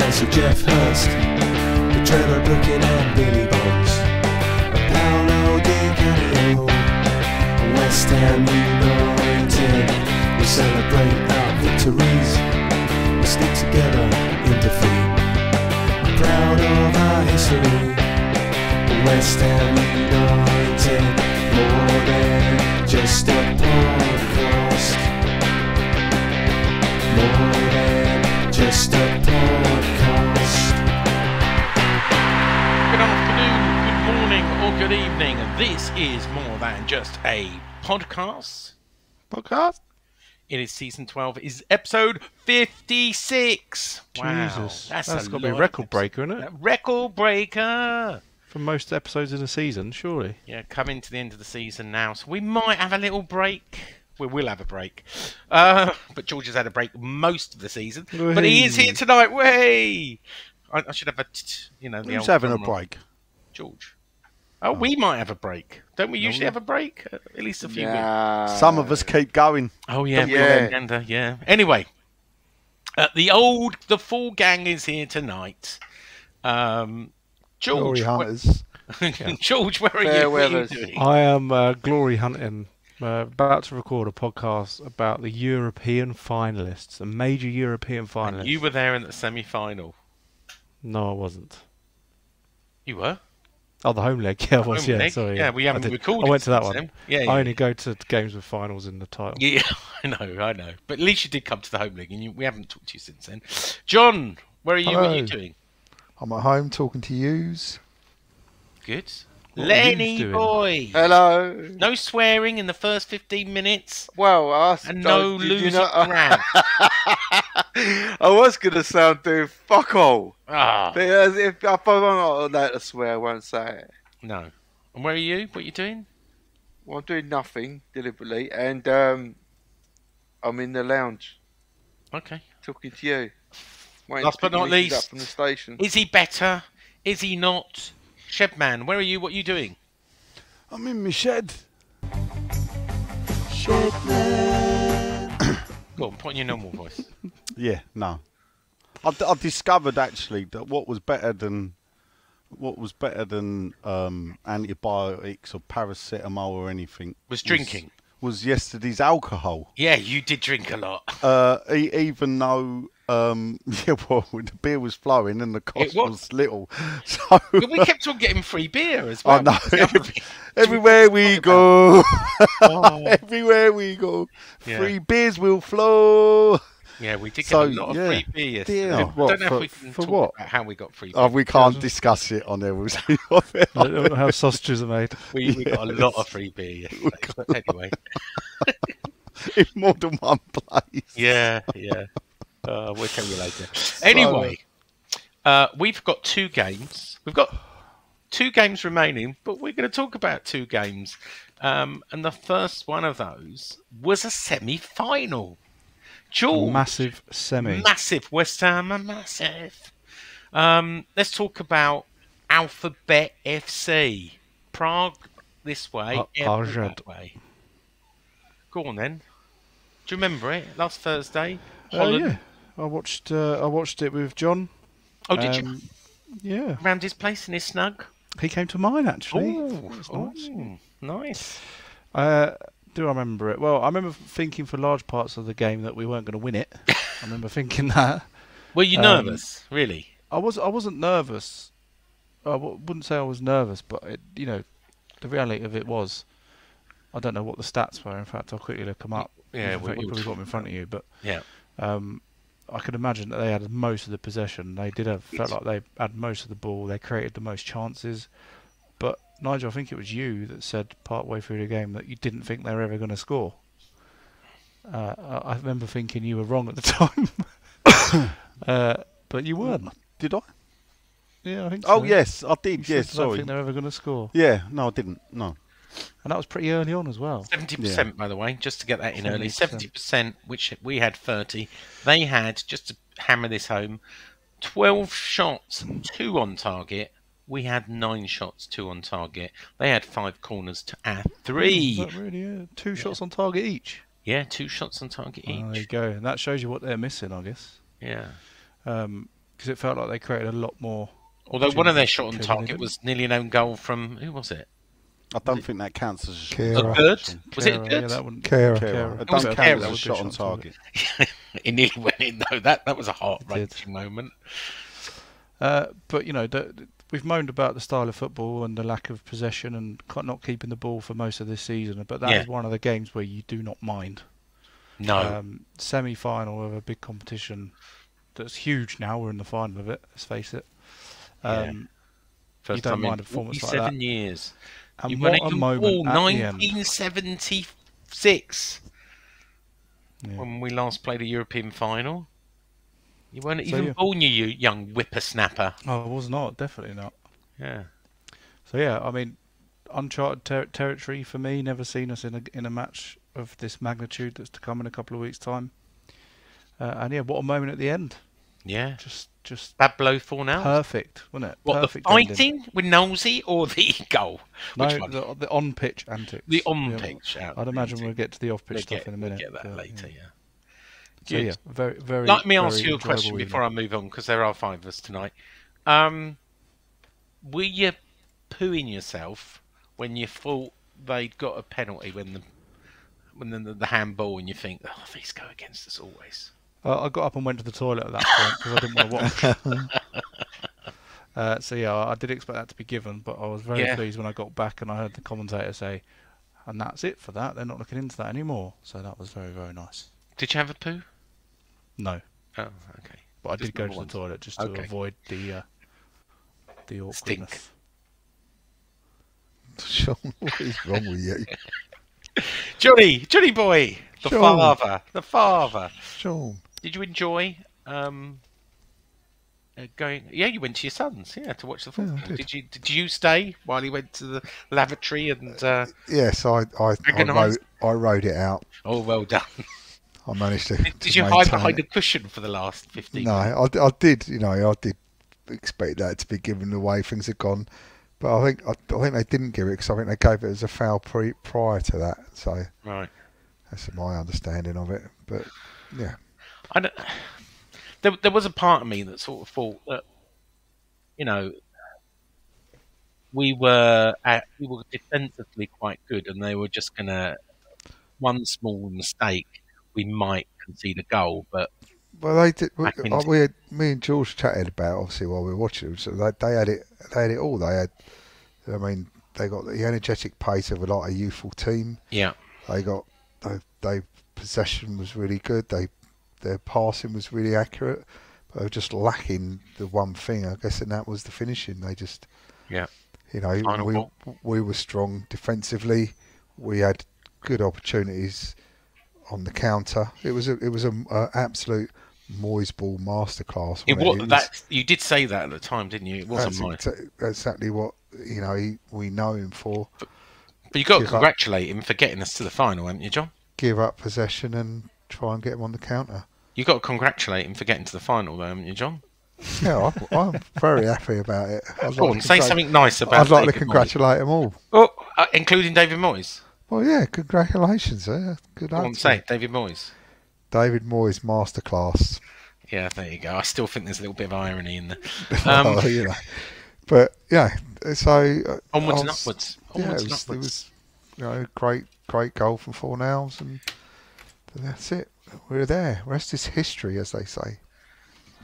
Chelsea Jeff Hurst, the Trevor Brooking and Billy Bonds, Paolo Di Canio, West Ham United. We celebrate our victories, we stick together in defeat. I'm proud of our history, West Ham United, more than just a podcast, more than just a podcast. Good afternoon, good morning, or good evening. This is More Than Just a Podcast. It is season 12. It is episode 56. Wow, Jesus, that's got a to be a lot record of breaker, isn't it? episodes. Record breaker. For most episodes in a season, surely. Yeah, coming to the end of the season now, so we might have a little break. We will have a break. But George has had a break most of the season. Whee! But he is here tonight. Way. I should have the Who's old having a drum roll. break? George. Oh, we might have a break. Don't we usually have a break? At least a few weeks. Some of us keep going. Oh, yeah. Yeah. Anyway, the full gang is here tonight. George, Glory hunters. George, where are Fair you? What are you weathers. doing? I am glory hunting. About to record a podcast about the European finalists, the major European finalists. You were there in the semi-final. No, I wasn't. You were? Oh, the home leg. Yeah, I was. Home Yeah, leg? sorry. Yeah, we haven't I did. recorded I went to that since one. then. Yeah. I only go to games with finals in the title. Yeah, I know. But at least you did come to the home league, and we haven't talked to you since then. John, where are you? What are you Hello. doing? I'm at home talking to yous. Good. What are Lenny yous doing? boy. Hello. No swearing in the first 15 minutes. Well, And no losing ground. I was going to sound doing fuck all. Ah, If I'm not allowed to swear, I won't say it. no. And where are you? What are you doing? Well, I'm doing nothing deliberately, and I'm in the lounge Okay. talking to you. Waiting Last to but pick not the missus least. up from the station. Is he better? Is he not? Shedman, where are you? What are you doing? I'm in my shed. Go on, put on your normal voice. Yeah, no. I discovered actually that what was better than antibiotics or paracetamol or anything Was drinking. was yesterday's alcohol. Yeah, you did drink a lot. Even though the beer was flowing and the cost was. was little. So But we kept on getting free beer as well. I know. That's the other thing. Everywhere we go, Oh. everywhere we go, Yeah. free beers will flow. Yeah, we did get So, a lot of yeah. free beer yesterday. Dear. I What, don't know for- if we can for talk what? about how we got free beer. Oh, we can't discuss it on there. We'll see what I don't know how sausages are made. We got a lot of free beer yesterday. But anyway, in more than one place. yeah. We'll tell you later. Anyway, we've got two games. We've got two games remaining, but we're going to talk about two games. And the first one of those was a semi-final. George, Massive semi. massive West Ham, are massive. Let's talk about Alphabet FC. Prague this way, Airport Arjad. that way. Go on then. Do you remember it? Last Thursday, Yeah, Holland. I watched it with John. Oh, did you? Yeah, Around his place in his snug. he came to mine actually. Oh, That's nice. nice. Do I remember it? Well, I remember thinking for large parts of the game that we weren't going to win it. I remember thinking that. Were you nervous? Really? I wasn't nervous. I wouldn't say I was nervous, but the reality of it was, I don't know what the stats were. In fact, I'll quickly look them up. Yeah, In fact, you probably got them in front of you, but Yeah. I could imagine that they had most of the possession. They felt like they had most of the ball. They created the most chances. But Nigel, I think it was you that said partway through the game that you didn't think they were ever going to score. I remember thinking you were wrong at the time, but you weren't. Did I? Yeah, I think so. Oh, yes, I did. You Yes, said, I don't sorry. think they're ever going to score. Yeah, no, I didn't. No. And that was pretty early on as well. 70%, by the way, just to get that in early. 70%. 70%, which we had 30. They had, just to hammer this home, 12 shots, 2 on target. We had 9 shots, 2 on target. They had 5 corners to our 3. Is that really, yeah. 2 shots on target each. Yeah, 2 shots on target Oh, there you each. go. And that shows you what they're missing, I guess. Yeah. because it felt like they created a lot more. Although one of their shot on opportunities, clearly they target didn't. was nearly an own goal from who was it? I don't think that counts as a shot. Kera. on A target, good? actually. Was it a Kera, good? Yeah, that wouldn't. Kera. Kera. It was don't a count Kera. as That a was a shot good on shot on It nearly went in though. That was a heart-wrenching moment. But we've moaned about the style of football and the lack of possession and not keeping the ball for most of this season. But that is one of the games where you do not mind. No. Semi-final of a big competition that's huge now. We're in the final of it. Let's face it. Yeah. You First don't time mind in a performance like that. 47 years. And You what won a it in moment at the end. 1976 Yeah. when we last played a European final. You weren't So, even yeah. born, you young whippersnapper. Oh, it was not. Definitely not. Yeah. So yeah, I mean, uncharted territory for me. Never seen us in a match of this magnitude that's to come in a couple of weeks' time. And yeah, what a moment at the end. Yeah. Just Bad blow for now. perfect, wasn't it? What, Perfect the ending. fighting with Nosey or the goal? No, Which one? the on-pitch antics. The Yeah, on-pitch. I'd imagine we'll get to the off-pitch We'll stuff in a minute. get that but, later, yeah. So yeah, very, very. Let me ask very you a enjoyable question evening. before I move on, because there are 5 of us tonight. Were you pooing yourself when you thought they'd got a penalty when the handball, and you think, oh, these go against us always? I got up and went to the toilet at that point because I didn't want to watch. So yeah, I did expect that to be given, but I was very pleased when I got back and I heard the commentator say, "And that's it for that. They're not looking into that anymore." So that was very, very nice. Did you have a poo? No, Oh, okay. but I Just did go to normal the ones. toilet just to Okay. avoid the awkwardness. Stink. Sean, what is wrong with you? Johnny boy, the Sean. father. Sean. Did you enjoy going? Yeah, you went to your son's, to watch the football. I did. Did you stay while he went to the lavatory and? Yes, I Agonised? rode it out. Oh, well done. I managed to. Did you hide behind a cushion for the last 15 minutes? No, I did. I did expect that to be given the way things had gone, but I think they didn't give it because I think they gave it as a foul prior to that. So Right. that's my understanding of it. But yeah, I don't, there was a part of me that sort of thought that, we were defensively quite good, and they were just gonna, one small mistake, we might concede a goal. But well, they did. Me me and George chatted about obviously while we were watching it. So they had it. They had it all. They had. I mean, they got the energetic pace of a youthful team. yeah, They got. They possession was really good. Their passing was really accurate. But they were just lacking the one thing, I guess, and that was the finishing. They just. yeah. Final ball. we were strong defensively. We had good opportunities on the counter. It was a absolute Moyes ball masterclass. You did say that at the time, didn't you? It wasn't mine. That's exactly what we know him for. But you got to congratulate him for getting us to the final, haven't you, John? Give up possession and try and get him on the counter. You got to congratulate him for getting to the final, though, haven't you, John? Yeah, I'm very happy about it. Go on, say something nice about. I'd like to David congratulate them all. Moyes. Oh, including David Moyes. Well, yeah, congratulations. Good Go on, answer. say David Moyes. David Moyes masterclass. Yeah, there you go. I still think there's a little bit of irony in there. Well, but yeah, so Onwards and upwards. Onwards and it upwards. was great goal from Fornals, and that's it. We're there. Rest is history, as they say.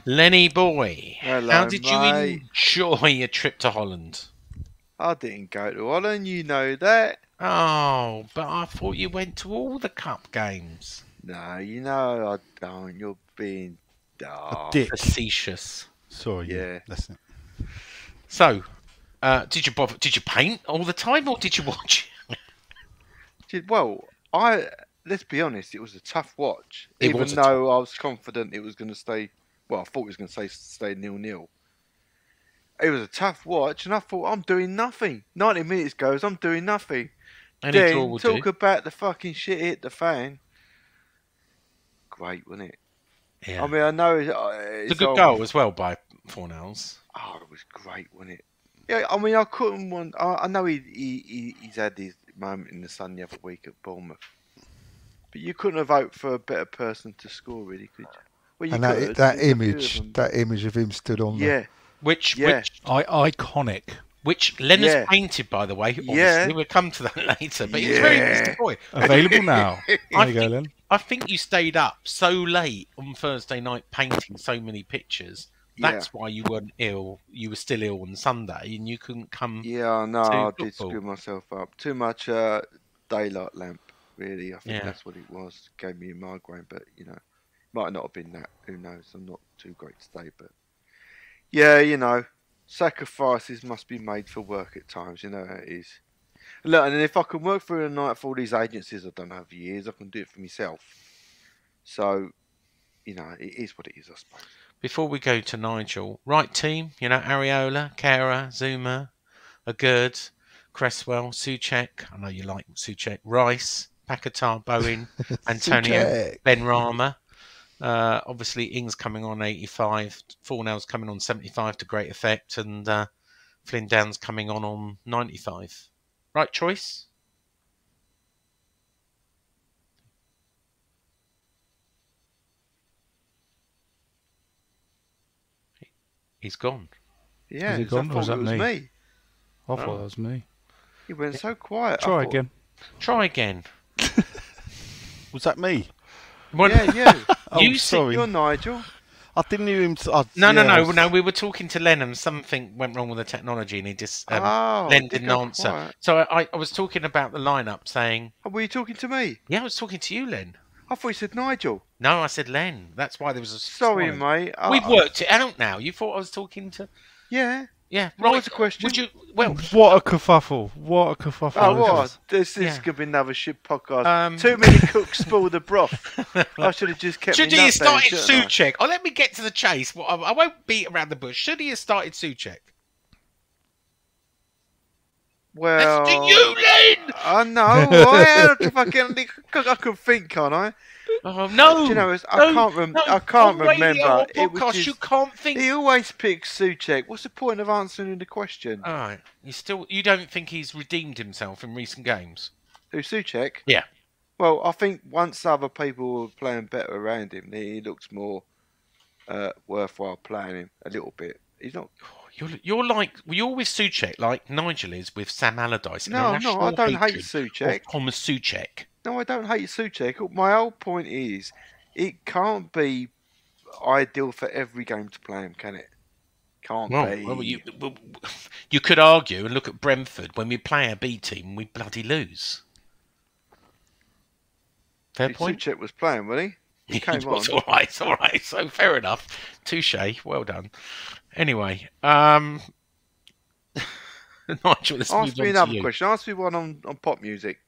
Lenny boy, Hello, how did mate. you enjoy your trip to Holland? I didn't go to Holland, you know that. Oh, but I thought you went to all the cup games. No, you know I don't. You're being Dick. Facetious. Sorry, Yeah. that's it. So, did you paint all the time, or did you watch? Well, let's be honest, it was a tough watch. It Even was a though I was confident it was going to stay. Well, I thought it was going to stay 0-0. It was a tough watch, and I thought I'm doing nothing. 90 minutes goes, I'm doing nothing. Any draw Then will talk do. about the fucking shit hit the fan. Great, wasn't it? Yeah. I mean, I know It's it's a good goal as well by Fornals. Oh, it was great, wasn't it? Yeah, I mean, I couldn't want. I know he's had his moment in the sun the other week at Bournemouth, but you couldn't have hoped for a better person to score, really, could you? Well, you And could. that There's a few of them. image of him stood on Yeah, Which yeah, Iconic. which Len has Yeah. painted, by the way. Obviously, Yeah. we'll come to that later. But he's a very busy boy. Available now. There I you go, think, Len. I think you stayed up so late on Thursday night painting so many pictures. That's why you weren't ill. You were still ill on Sunday, and you couldn't come. yeah. No, to I did football. screw myself up. Too much daylight lamp. Really, I think Yeah. that's what it was. Gave me a migraine, but might not have been that. Who knows? I'm not too great today, but yeah, sacrifices must be made for work at times. You know how it is. Look, and then if I can work through the night for all these agencies I've done over years, I can do it for myself. So, it is what it is, I suppose. Before we go to Nigel, right team, Areola, Kara, Zuma, Agurd, Cresswell, Suchek. I know you like Suchek. Rice, Pacatar, Bowen, Antonio, Suchek. Benrahma. Obviously, Ings coming on 85, Fornell's coming on 75 to great effect, and Flynn Downs coming on 95. Right choice? He's gone. Yeah, Is he 'cause I gone, or thought is that it was me? me. I thought that was me. He went so quiet. I Try thought- again. Try again. Was that me? Well, Yeah, you. Oh, You sorry. You're Nigel. I didn't hear him. No. We were talking to Len, and something went wrong with the technology, and he just Oh, Len it didn't got answer. quiet. So I was talking about the lineup, saying, Oh, were you talking to me? "Yeah, I was talking to you, Len." I thought you said Nigel. No, I said Len. That's why there was a Sorry, silence. mate. We've worked it out now. You thought I was talking to? Yeah. Yeah, What right. was the question? Would you? Well, What a kerfuffle. What a kerfuffle. Oh, this what? is. This Yeah. is going to be another shit podcast. Um, Too many cooks spoil the broth. I should have just kept should me he have nut down, started shouldn't I? Suchek? Oh, let me get to the chase. Well, I won't beat around the bush. Should he have started Suchek? Well, That's to you, Len. I know. I have to fucking. I can think, can't I? Oh no! Do you know, I No, can't no, I can't on radio remember. or It was podcast, just, you can't think. he always picks Suchek. What's the point of answering the question? All right, you don't think he's redeemed himself in recent games? Who, Suchek? Yeah. Well, I think once other people were playing better around him, he looks more worthwhile playing him a little bit. He's not. You're like you're with Suchek, like Nigel is with Sam Allardyce. No, I don't hate hatred Suchek. of Thomas Suchek. No, I don't hate Suchek. My whole point is, it can't be ideal for every game to play him, can it? Can't be. Well, you could argue and look at Brentford. When we play a B team, we bloody lose. Fair point. Suchek was playing, wasn't he? He came on. It's all right. So fair enough. Touche. Well done. Anyway, Nigel, let's Ask move me on another to you. question. Ask me one on pop music.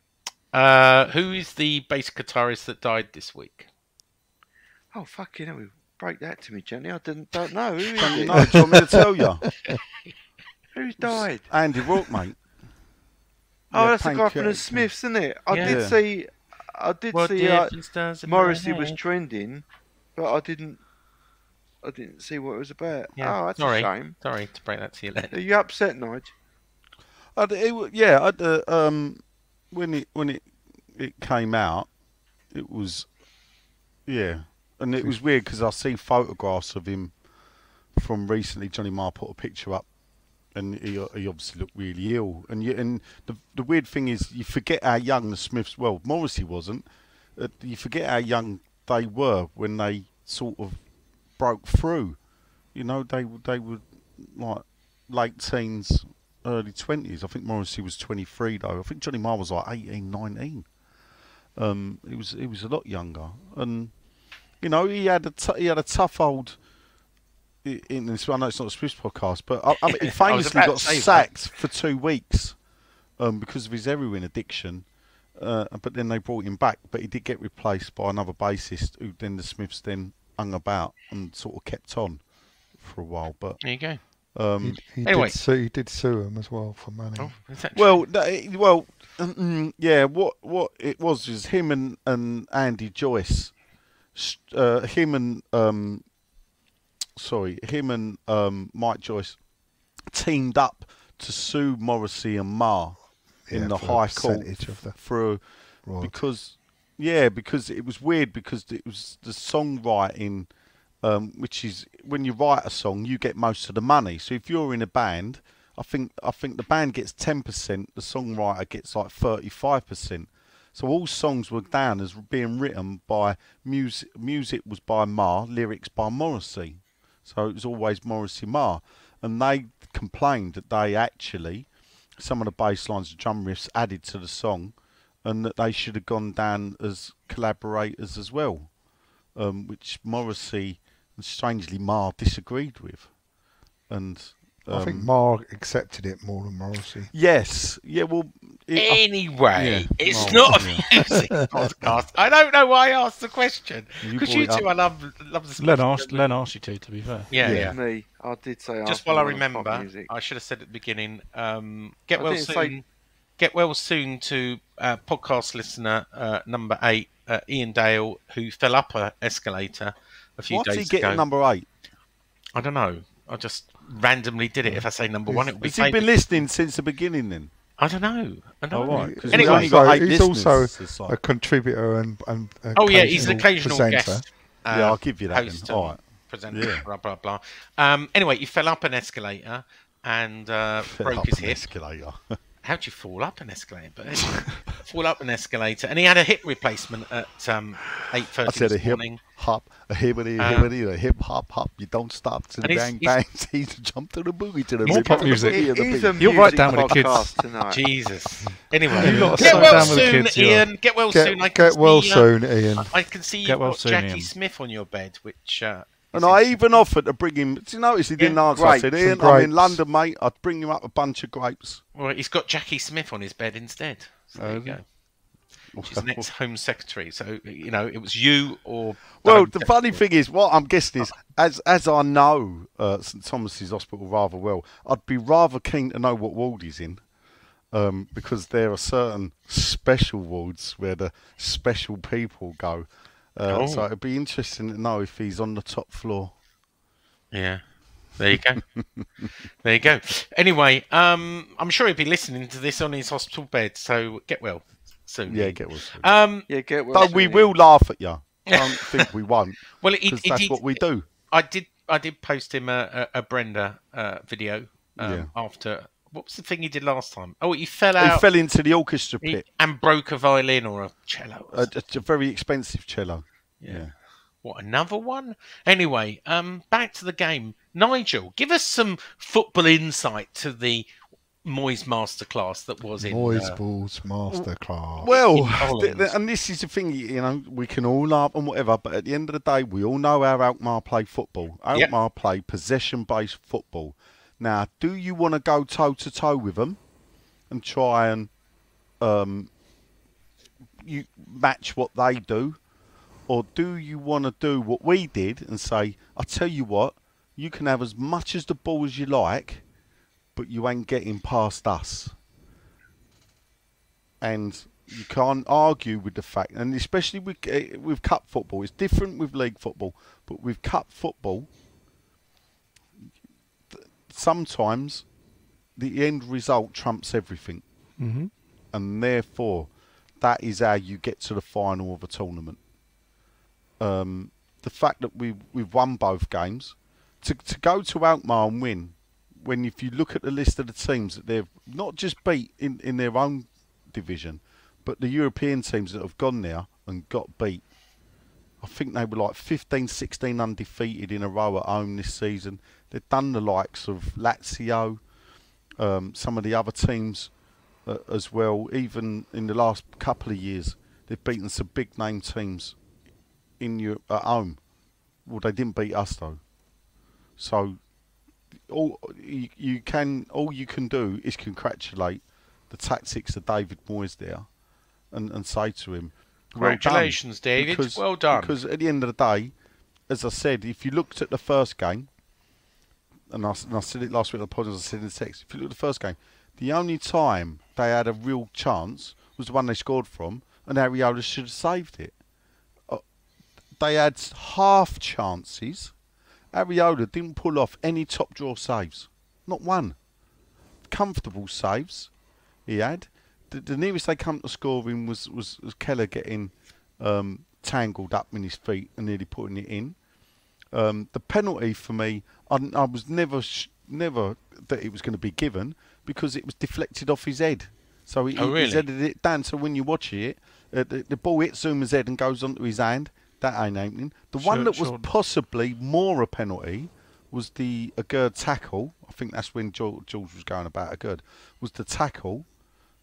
Who is the bass guitarist that died this week? Oh, fucking hell. Break that to me, Jenny. I don't know. Who is Don't you it? know? Do you want me to tell you? Who's died? Andy Rourke, mate. Oh, Yeah, that's the guy from the Pancake. Smiths, isn't it? I Yeah. did see. What difference does it Morrissey make? was trending, but I didn't see what it was about. Yeah, Oh, that's sorry. a shame. Sorry to break that to you, Len. Are you upset, Nigel? When it came out, it was, yeah, and it was weird because I see photographs of him from recently. Johnny Marr put a picture up, and he obviously looked really ill. And the weird thing is, you forget how young the Smiths. Well, Morrissey wasn't. You forget how young they were when they sort of broke through. You know, they were like late teens, early 20s. I think Morrissey was 23 though. I think Johnny Marr was like 18, 19. He was a lot younger, and you know he had a tough old. In this, I know it's not a Swiss podcast, but I mean, he famously about got to say that. sacked for 2 weeks because of his heroin addiction. But then they brought him back, but he did get replaced by another bassist who then the Smiths then hung about and sort of kept on for a while. But There you go. He Anyway. did sue him as well for money. Oh, is that true? yeah. What it was him and Andy Joyce, him and Mike Joyce teamed up to sue Morrissey and Marr in the for a High Court percentage of the for royalty. because it was weird because it was the songwriting which is when you write a song, you get most of the money. So if you're in a band, I think the band gets 10%, the songwriter gets like 35%. So all songs were down as being written by music. Music was by Marr, lyrics by Morrissey. So it was always Morrissey Marr, and they complained that they actually some of the bass lines and drum riffs added to the song, and that they should have gone down as collaborators as well, which Morrissey and strangely Marr disagreed with. And I think Marr accepted it more than Morrissey. yes, yeah, well, Anyway, yeah, it's well, not a yeah. music podcast. I don't know why I asked the question. You Because brought you it up. two, I love the Len stuff. asked you to be fair. Yeah, Yeah. yeah. Me, I did say. Just Arsenal while I won pop remember, music. I should have said at the beginning. Get I well didn't soon. say- Get well soon to podcast listener number 8, Ian Dale, who fell up an escalator a few What's days he getting ago. number 8? I don't know. I just randomly did it. If I say number 1, it will be Has he been famous. listening since the beginning then? I don't know. I don't Oh, know. right, 'cause Anyway, we only got 8 he's listeners also this a side. contributor and oh yeah, he's an occasional presenter. guest. Yeah, I'll give you that host then. and All right. presenter, Yeah. blah blah blah. Anyway, he fell up an escalator and broke Up his an hip. escalator. How'd you fall up an escalator? But anyway, fall up an escalator, and he had a hip replacement at 8:30 I said a this hip morning. hop, a hibbity, hibbity, a hip hop hop. You don't stop to the And he's- bang he's- bang. He's jump to the boogie to the More rip, pop to the music. boogie, It to the is beat. a You'll write music down with the kids. podcast tonight. Jesus. Anyway, You lot get slow well down with the soon, kids, you lot. Ian. Get well soon. I can Get well see, soon, Ian. I can see you've Get well got soon, Jackie Ian. Smith on your bed, which. And I even offered to bring him. Did you notice he didn't Yeah, answer? I said, grapes, Ian, some I'm in grapes. London, mate. I'd bring him up a bunch of grapes. Well, he's got Jackie Smith on his bed instead. So there you has he? go. She's the next Home Secretary. So, you know, it was you or. Well, Home the funny Secretary. thing is, what I'm guessing is, as I know St Thomas's Hospital rather well, I'd be rather keen to know what ward he's in, because there are certain special wards where the special people go. Oh. So it'd be interesting to know if he's on the top floor. Yeah. There you go. There you go. Anyway, I'm sure he'll be listening to this on his hospital bed. So get well soon. Yeah, get well. Yeah, get well. But we soon, will Ian. laugh at you. Don't think we won't, Well, because that's what we do. I did post him a Brenda video Yeah. after. What was the thing he did last time? Oh, he fell He out fell into the orchestra pit. and broke a violin or a cello. A very expensive cello. Yeah. What, another one? Anyway, back to the game. Nigel, give us some football insight to the Moyes masterclass that was in. Moyes Balls Masterclass. Well, Holland. and this is the thing, you know, we can all laugh and whatever, but at the end of the day, we all know how Alkmaar play football. Yep. Alkmaar play possession-based football. Now, do you want to go toe-to-toe with them and try and you match what they do? Or do you want to do what we did and say, I tell you what, you can have as much as the ball as you like, but you ain't getting past us. And you can't argue with the fact, and especially with cup football, it's different with league football, but with cup football, sometimes the end result trumps everything. Mm-hmm. And therefore, that is how you get to the final of a tournament. The fact that we've won both games, to go to Alkmaar and win, when if you look at the list of the teams that they've not just beat in their own division, but the European teams that have gone there and got beat, I think they were like 15, 16 undefeated in a row at home this season. They've done the likes of Lazio, some of the other teams as well. Even in the last couple of years, they've beaten some big name teams in Europe at home. Well, they didn't beat us though. So all you can do is congratulate the tactics of David Moyes there, and say to him, well done. Congratulations, David. Well done. Because at the end of the day, as I said, if you looked at the first game, and I said it last week on the podcast, I said in the text, if you look at the first game, the only time they had a real chance was the one they scored from, and Ariola should have saved it. They had half chances. Ariola didn't pull off any top draw saves. Not one. Comfortable saves he had. The nearest they come to scoring was Keller getting tangled up in his feet and nearly putting it in. The penalty for me, I was never that it was going to be given because it was deflected off his head. So he's headed it down. So when you watch it, the ball hits Zuma's head and goes onto his hand. That ain't happening. The one that was possibly more a penalty was the Agurd tackle. I think that's when George was going about Agurd. Was the tackle.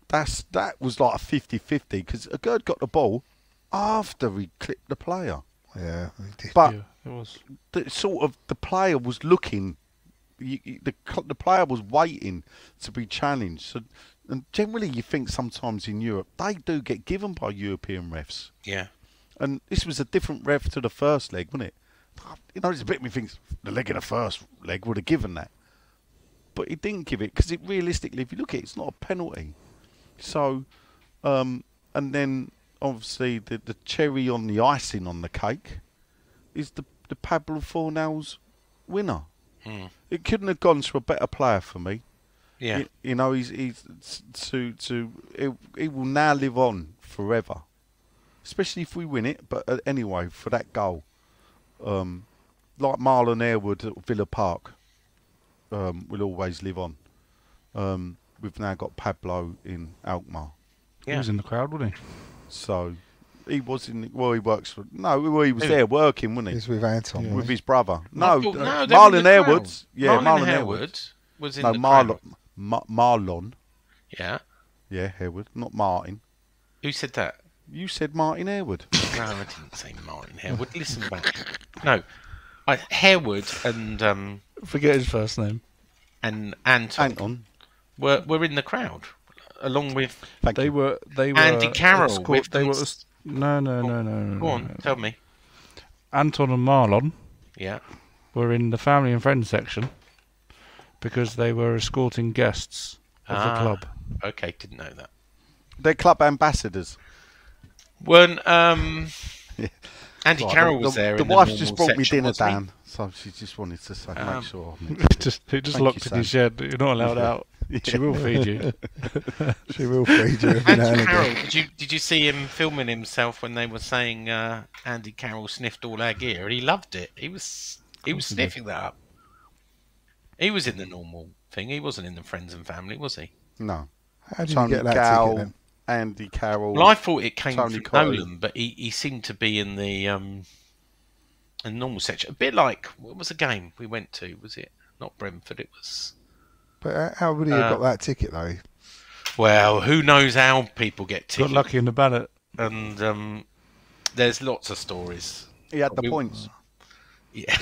That was like a 50-50 because Agurd got the ball after he clipped the player. Yeah, he did. But It was. the player was looking. The player was waiting to be challenged. So, and generally, you think sometimes in Europe they do get given by European refs. Yeah. And this was a different ref to the first leg, wasn't it? You know, there's a bit of me thinks the leg of the first leg would have given that, but he didn't give it because realistically, if you look at it, it's not a penalty. So, and then obviously the cherry on the icing on the cake is the Pablo Fornals winner. It couldn't have gone to a better player for me. Yeah. You know, he will now live on forever, especially if we win it. But anyway, for that goal, like Marlon Airwood at Villa Park, will always live on. We've now got Pablo in Alkmaar. He was in the crowd, wasn't he? So he was in. Well, he works for. No, well, he was there working, wasn't he? He's with Anton. With wasn't his brother. No, they were in Marlon the Airwood's. crowd. Yeah, Marlon Harewood Airwood. was in No, the Marlon. crowd. Marlon. Yeah. Yeah, Harewood, not Martin. Who said that? You said Martin Harewood. No, I didn't say Martin Harewood. Listen back. No, Harewood and Forget his first name. Anton were in the crowd along with They were Andy Carroll. With they were. them. No. Go on, tell me. Anton and Marlon Yeah. were in the family and friends section because they were escorting guests of the club. Okay, didn't know that. They're club ambassadors. Weren't Andy Carroll was there. The in wife the just normal brought me section, dinner wasn't he? down, so she just wanted to say, make sure. He just Thank locked you, in his shed. You're not allowed out. She will feed you. She will feed you every now and Andy Carroll, again. did you see him filming himself when they were saying Andy Carroll sniffed all our gear? And he loved it. He was sniffing that up. He was in the normal thing. He wasn't in the friends and family, was he? No. How did you Tony get that Gow, ticket then? Andy Carroll. Well, I thought it came Tony from Coyle. Nolan, but he seemed to be in the normal section. A bit like, what was the game we went to? Was it not Brentford? It was. But how would he have got that ticket though? Well, who knows how people get Got tickets? lucky in the ballot. And there's lots of stories. He had the points. Yeah.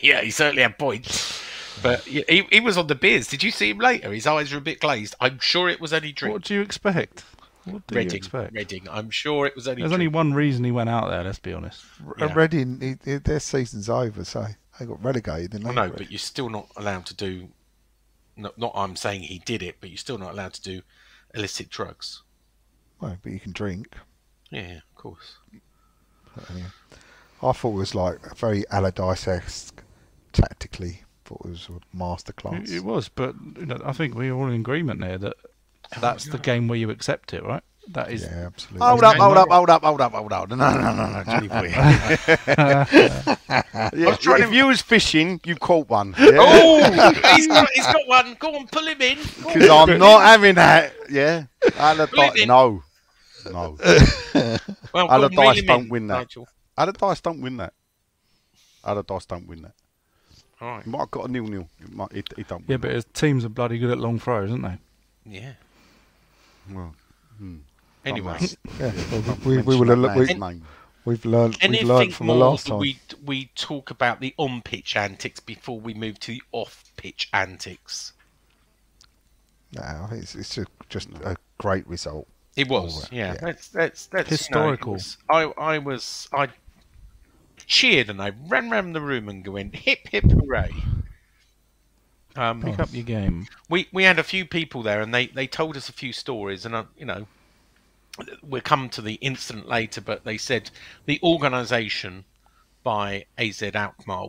yeah, he certainly had points. But he was on the beers. Did you see him later? His eyes were a bit glazed. I'm sure it was only drink. What do you expect? What do you expect? Reading. I'm sure it was only There's drink. only one reason he went out there, let's be honest. Yeah. Reading, their season's over, so they got relegated, didn't they? Well, no, but you're still not allowed to do... Not I'm saying he did it, but you're still not allowed to do illicit drugs. Well, but you can drink. Yeah, of course. But anyway, I thought it was like very Allardyce-esque tactically. Thought it was a masterclass. It was, but I think we're all in agreement there that that's the game where you accept it, right? That is. Yeah, absolutely. Hold up. No, Johnny boy. If you was fishing, you caught one. Yeah? Oh, he's got one. Go on, pull him in. Because I'm not having that. Yeah. in. No. Well, go on, Allardyce reel him don't in, win that. Nigel. Allardyce don't win that. Allardyce don't win that. All right. He might have got a 0-0. He don't win. Yeah, but his teams are bloody good at long throws, aren't they? Yeah. Well, Anyway, Yeah, well, we will have we've learned anything from the more last that time. we talk about the on-pitch antics before we move to the off-pitch antics? No, I think it's just a great result. It was, Oh, yeah. yeah. That's Historical. I cheered and I ran around the room and going hip hip hooray. Pick up your game. We had a few people there and they told us a few stories and we'll come to the incident later, but they said the organisation by AZ Alkmaar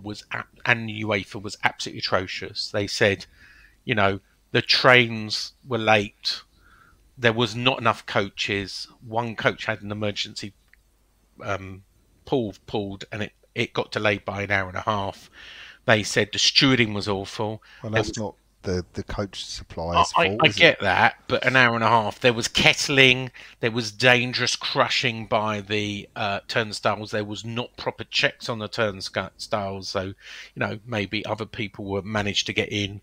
and UEFA was absolutely atrocious. They said, the trains were late. There was not enough coaches. One coach had an emergency pulled, and it got delayed by an hour and a half. They said the stewarding was awful. Well, There that's not the coach I, supplier's I fault, I is it? get that, but an hour and a half. There was kettling. There was dangerous crushing by the turnstiles. There was not proper checks on the turnstiles. So, maybe other people were managed to get in.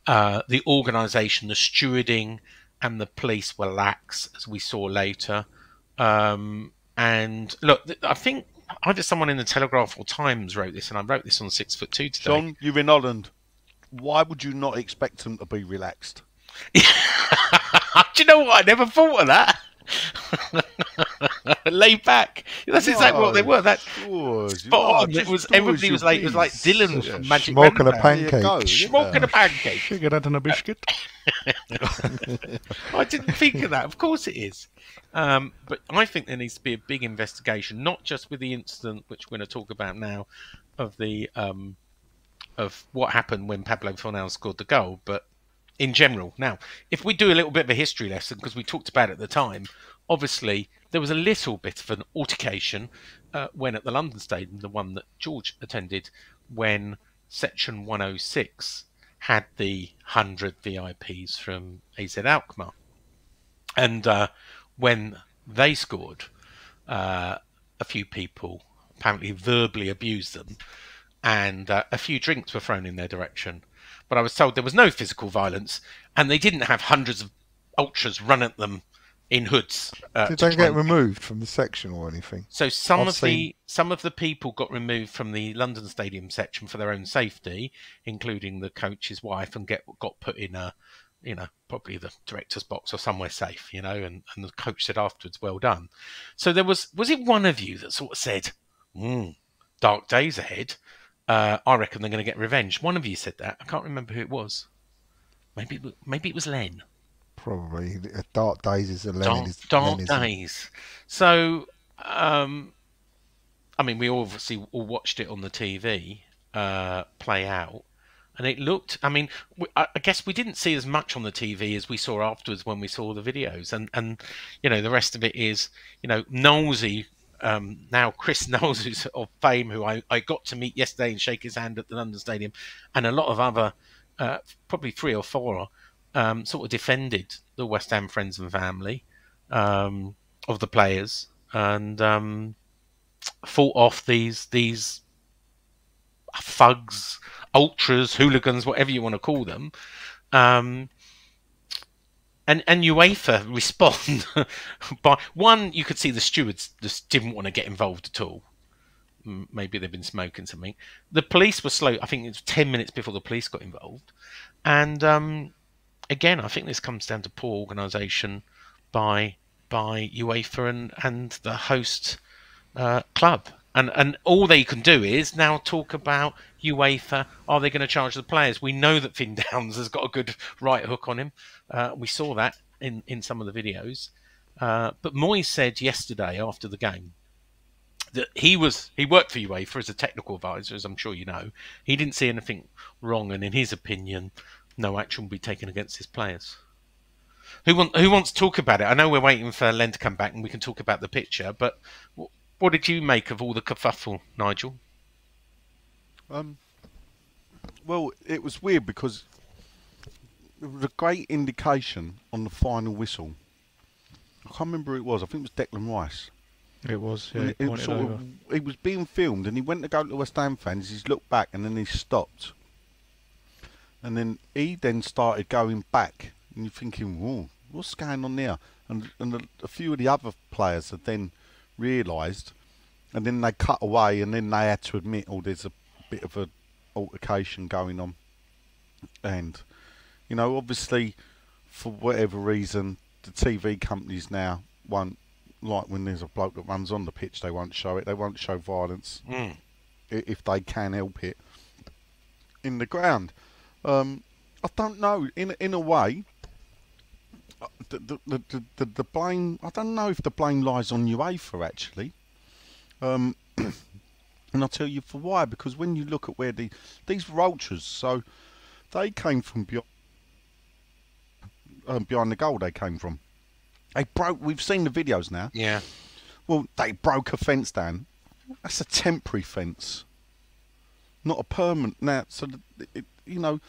The organisation, the stewarding, and the police were lax, as we saw later. And look, I think either someone in the Telegraph or Times wrote this, and I wrote this on 6'2" today. John, you're in Holland. Why would you not expect them to be relaxed? Do you know what? I never thought of that. Laid back. That's exactly what they were. That's spot on. It was everybody was like Dylan from Magic Schmock and a Rainbow. pancake. Schmock and a pancake. Cigarette and a biscuit. I didn't think of that. Of course it is. But I think there needs to be a big investigation, not just with the incident which we're going to talk about now, of the of what happened when Pablo Fornal scored the goal, but in general. Now, if we do a little bit of a history lesson, because we talked about it at the time, obviously there was a little bit of an altercation when at the London Stadium, the one that George attended, when Section 106 had the 100 VIPs from AZ Alkmaar. And when they scored, a few people apparently verbally abused them, and a few drinks were thrown in their direction. But I was told there was no physical violence, and they didn't have hundreds of ultras run at them in hoods. Did they get removed from the section or anything? So some of the people got removed from the London Stadium section for their own safety, including the coach's wife, and got put in a, probably the director's box or somewhere safe, and the coach said afterwards, well done. So was it one of you that sort of said, dark days ahead? I reckon they're going to get revenge. One of you said that. I can't remember who it was. Maybe it was Len. Probably. Dark Days is a Dark Days. So, we obviously all watched it on the TV play out. And it looked, I guess we didn't see as much on the TV as we saw afterwards when we saw the videos. And the rest of it is, Knowlesy, now Chris Knowles, who's of fame, who I got to meet yesterday and shake his hand at the London Stadium, and a lot of other, probably 3 or 4, sort of defended the West Ham friends and family of the players, and fought off these thugs, ultras, hooligans, whatever you want to call them. And UEFA respond by one. You could see the stewards just didn't want to get involved at all. Maybe they've been smoking something. The police were slow. I think it was 10 minutes before the police got involved. And again, I think this comes down to poor organisation by UEFA and the host club. And all they can do is now talk about UEFA. Are they going to charge the players? We know that Finn Downs has got a good right hook on him. We saw that in some of the videos. But Moyes said yesterday after the game that he worked for UEFA as a technical advisor, as I'm sure you know. He didn't see anything wrong, and in his opinion, no action will be taken against his players. Who wants to talk about it? I know we're waiting for Len to come back and we can talk about the picture, but what did you make of all the kerfuffle, Nigel? Well, it was weird because there was a great indication on the final whistle. I can't remember who it was. I think it was Declan Rice. It was, yeah. He was being filmed and he went to go to the West Ham fans. He's looked back and then he stopped. And then he started going back. And you're thinking, whoa, what's going on there? And a few of the other players had then realised, and then they cut away, and then they had to admit, there's a bit of an altercation going on. And, obviously, for whatever reason, the TV companies now won't, like when there's a bloke that runs on the pitch, they won't show it. They won't show violence if they can help it in the ground. I don't know. In a way, the blame. I don't know if the blame lies on UEFA actually. And I'll tell you for why. Because when you look at where these vultures, so they came from behind the goal. They came from. They broke. We've seen the videos now. Yeah. Well, they broke a fence down That's a temporary fence, not a permanent. Now, so you know,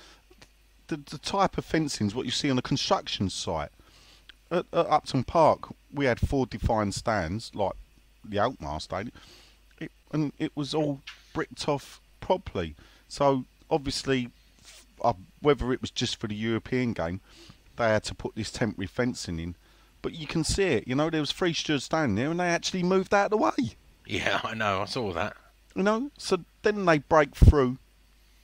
the type of fencing is what you see on a construction site. At Upton Park, we had 4 defined stands like the Alkmaar Stadium, and it was all bricked off properly. So obviously, whether it was just for the European game, they had to put this temporary fencing in. But you can see it. You know, there was 3 stewards standing there, and they actually moved out of the way. Yeah, I know. I saw that. You know, so then they break through,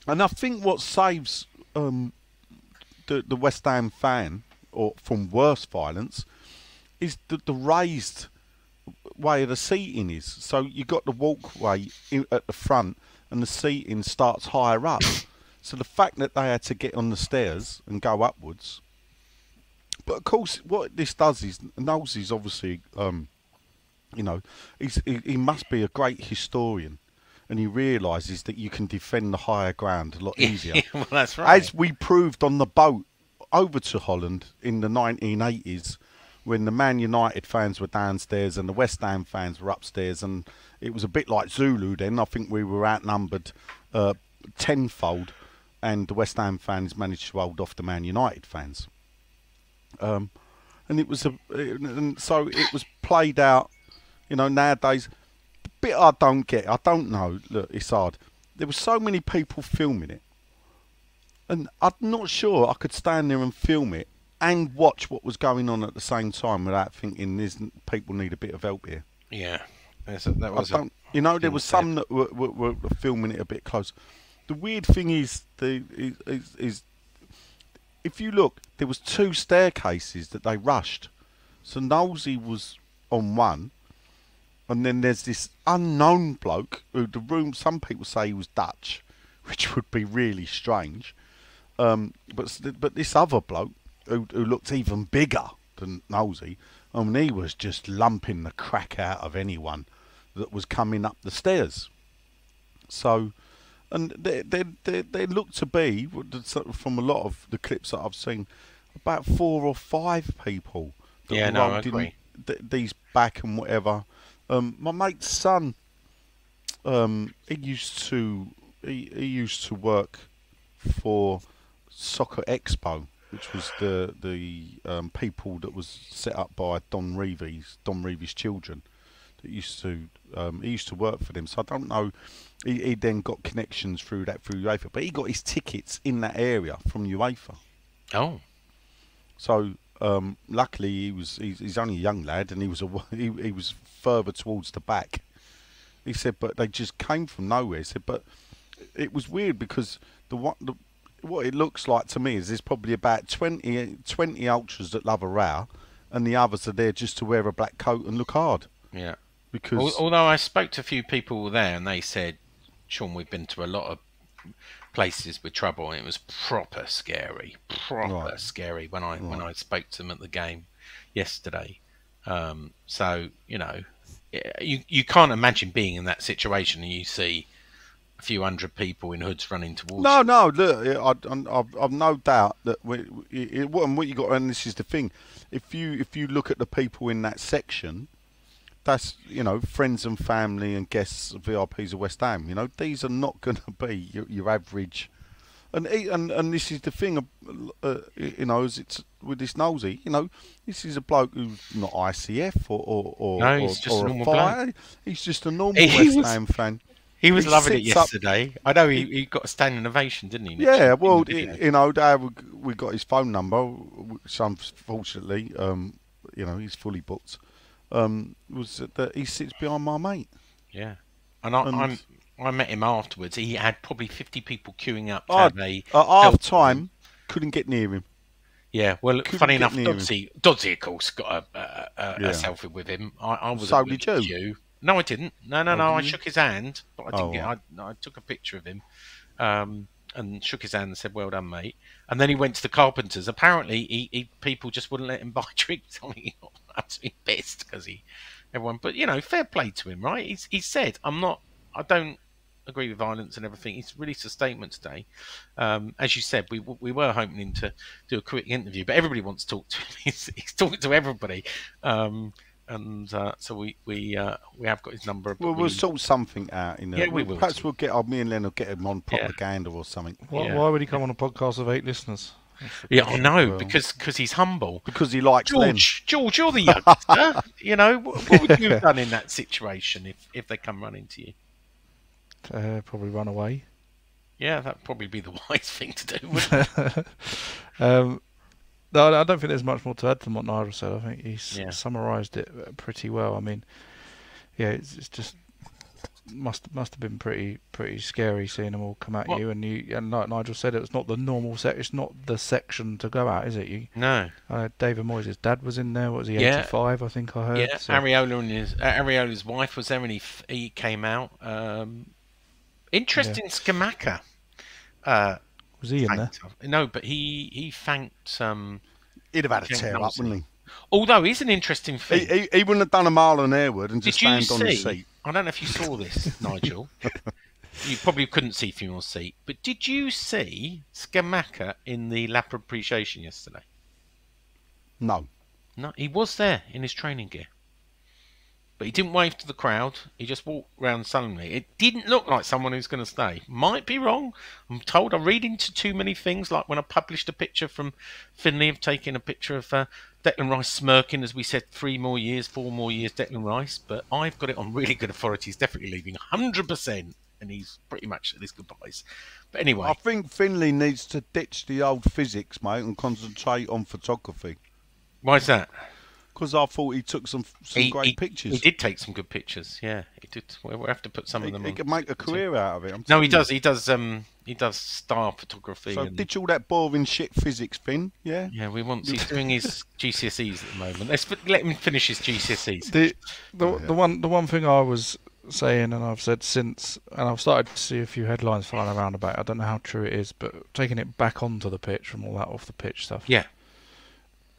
and I think what saves the West Ham fan or from worse violence is the raised way of the seating is. So you got the walkway at the front, and the seating starts higher up. So the fact that they had to get on the stairs and go upwards. But of course, what this does is Knowles is obviously, you know, he must be a great historian, and he realises that you can defend the higher ground a lot easier. Well, that's right. As we proved on the boat over to Holland in the 1980s, when the Man United fans were downstairs and the West Ham fans were upstairs, and it was a bit like Zulu then. I think we were outnumbered tenfold, and the West Ham fans managed to hold off the Man United fans. And it was and so it was played out. You know, nowadays, the bit I don't get, I don't know. Look, it's hard. There were so many people filming it, and I'm not sure I could stand there and film it and watch what was going on at the same time without thinking, people need a bit of help here. Yeah, that was. You know, there was some that were filming it a bit close. The weird thing is, if you look, there was 2 staircases that they rushed. So Nosey was on one, and then there's this unknown bloke who some people say he was Dutch, which would be really strange. But this other bloke who looked even bigger than Nosey, I mean, he was just lumping the crack out of anyone that was coming up the stairs. So, and there looked to be, from a lot of the clips that I've seen, about 4 or 5 people that rolled in these back and whatever. My mate's son, he used to work for Soccer Expo, which was the people that was set up by Don Reeves' children. That he used to work for them. So I don't know. He then got connections through UEFA, but he got his tickets in that area from UEFA. Oh, so luckily he's only a young lad, and he was further towards the back. He said, but they just came from nowhere. He said, but it was weird because what it looks like to me is there's probably about 20 ultras that love a row, and the others are there just to wear a black coat and look hard. yeah. Because Although I spoke to a few people there, and they said, Sean, we've been to a lot of places with trouble, and it was proper scary when I spoke to them at the game yesterday. So you know, you can't imagine being in that situation, and you see a few hundred people in hoods running towards you. No, look, I've no doubt that what you got, and this is the thing, if you look at the people in that section, that's, you know, friends and family and guests, VIPs of West Ham. You know, these are not going to be your average. And this is the thing, you know, as it's with this Nosey. You know, this is a bloke who's not ICF or he's just a normal fire. bloke. He's just a normal West Ham fan. He was loving it sits up- yesterday. I know he got a standing ovation, didn't he? Yeah, well, you know, we got his phone number, which unfortunately, you know, he's fully booked. Was that he sits behind my mate. Yeah, and I met him afterwards. He had probably 50 people queuing up to have a at half time. Couldn't get near him. Yeah, well, Couldn't funny get enough, near him. Doddsy, of course, got a selfie with him. I was So at did the you? queue. No, I didn't. No. I shook his hand, but I didn't right. I took a picture of him, and shook his hand and said, "Well done, mate." And then he went to the Carpenters. Apparently, people just wouldn't let him buy drinks. I mean, he got absolutely pissed because everyone. But you know, fair play to him, right? He said, I don't agree with violence and everything." He's released a statement today. As you said, we were hoping to do a quick interview, but everybody wants to talk to him. He's talking to everybody. and so we have got his number. But Well, we'll sort something out. Yeah, we will. Perhaps we'll get me and Len will get him on propaganda or something. Why would he come on a podcast with 8 listeners? Yeah, I know, because he's humble. Because he likes Len. George, you're the youngster. You know, what would you have done in that situation if they come running to you? Probably run away. Yeah, that'd probably be the wise thing to do, wouldn't it? No, I don't think there's much more to add than what Nigel said. I think he's summarised it pretty well. I mean, yeah, it's just must have been pretty scary seeing them all come at you. And like Nigel said, it's not the normal it's not the section to go at, is it? No. David Moyes' dad was in there. What was he? 85, I think I heard. Yeah, so. Areola's wife was there, and he came out. Interesting, Skamaka. Was he in there? No, but he thanked. He'd have had a tear up, wouldn't he? Although he's an interesting thing. He wouldn't have done a mile on Airwood and just stand on his seat. I don't know if you saw this, Nigel. You probably couldn't see from your seat, but did you see Skamaka in the lap appreciation yesterday? No. No, he was there in his training gear. But he didn't wave to the crowd. He just walked round sullenly. It didn't look like someone who's going to stay. Might be wrong. I'm told I read into too many things, like when I published a picture from Finley of taking a picture of Declan Rice smirking, as we said, 4 more years, Declan Rice. But I've got it on really good authority. He's definitely leaving 100%, and he's pretty much at his goodbyes. But anyway. I think Finley needs to ditch the old physics, mate, and concentrate on photography. Why is that? Because I thought he took some great pictures. He did take some good pictures. Yeah, he did. We'll have to put some of them. He could make a career out of it. No, he does. He does star photography. So ditch all that boring shit physics, Finn. Yeah. Yeah, he's doing his GCSEs at the moment. Let's let him finish his GCSEs. The one thing I was saying, and I've said since, and I've started to see a few headlines flying around about it. I don't know how true it is, but taking it back onto the pitch from all that off the pitch stuff. Yeah.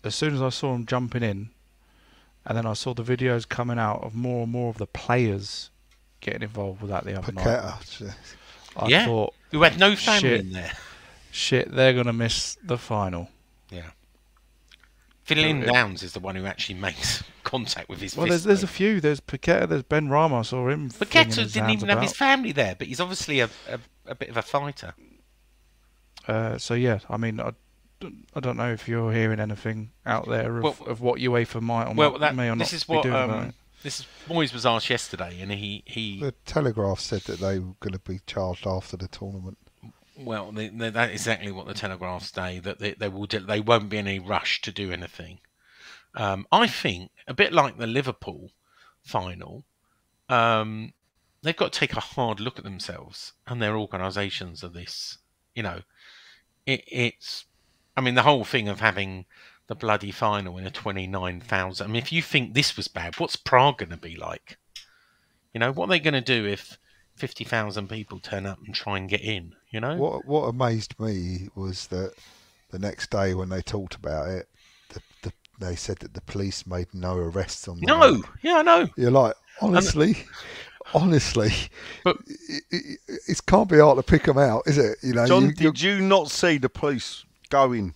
As soon as I saw him jumping in, and then I saw the videos coming out of more and more of the players getting involved with that the other night. I thought, who had no family in there. Shit, they're going to miss the final. Yeah. Finley Downs is the one who actually makes contact with his fist. There's a few. There's Paqueta, there's Ben Rama. I saw him. Paqueta didn't even have his family there, but he's obviously a bit of a fighter. So, yeah, I mean, I don't know if you're hearing anything out there of what UEFA might or may or not be doing about it. This is Moyes was asked yesterday, and he the Telegraph said that they were going to be charged after the tournament. Well, that is exactly what the Telegraph say, that they won't be any rush to do anything. I think a bit like the Liverpool final, they've got to take a hard look at themselves and their organisations of this. You know, it's. I mean, the whole thing of having the bloody final in a 29,000. I mean, if you think this was bad, what's Prague going to be like? You know, what are they going to do if 50,000 people turn up and try and get in? You know, what amazed me was that the next day when they talked about it, they said that the police made no arrests on them. No, yeah, I know. You're like, honestly, but it can't be hard to pick them out, is it? You know, John, did you not see the police going,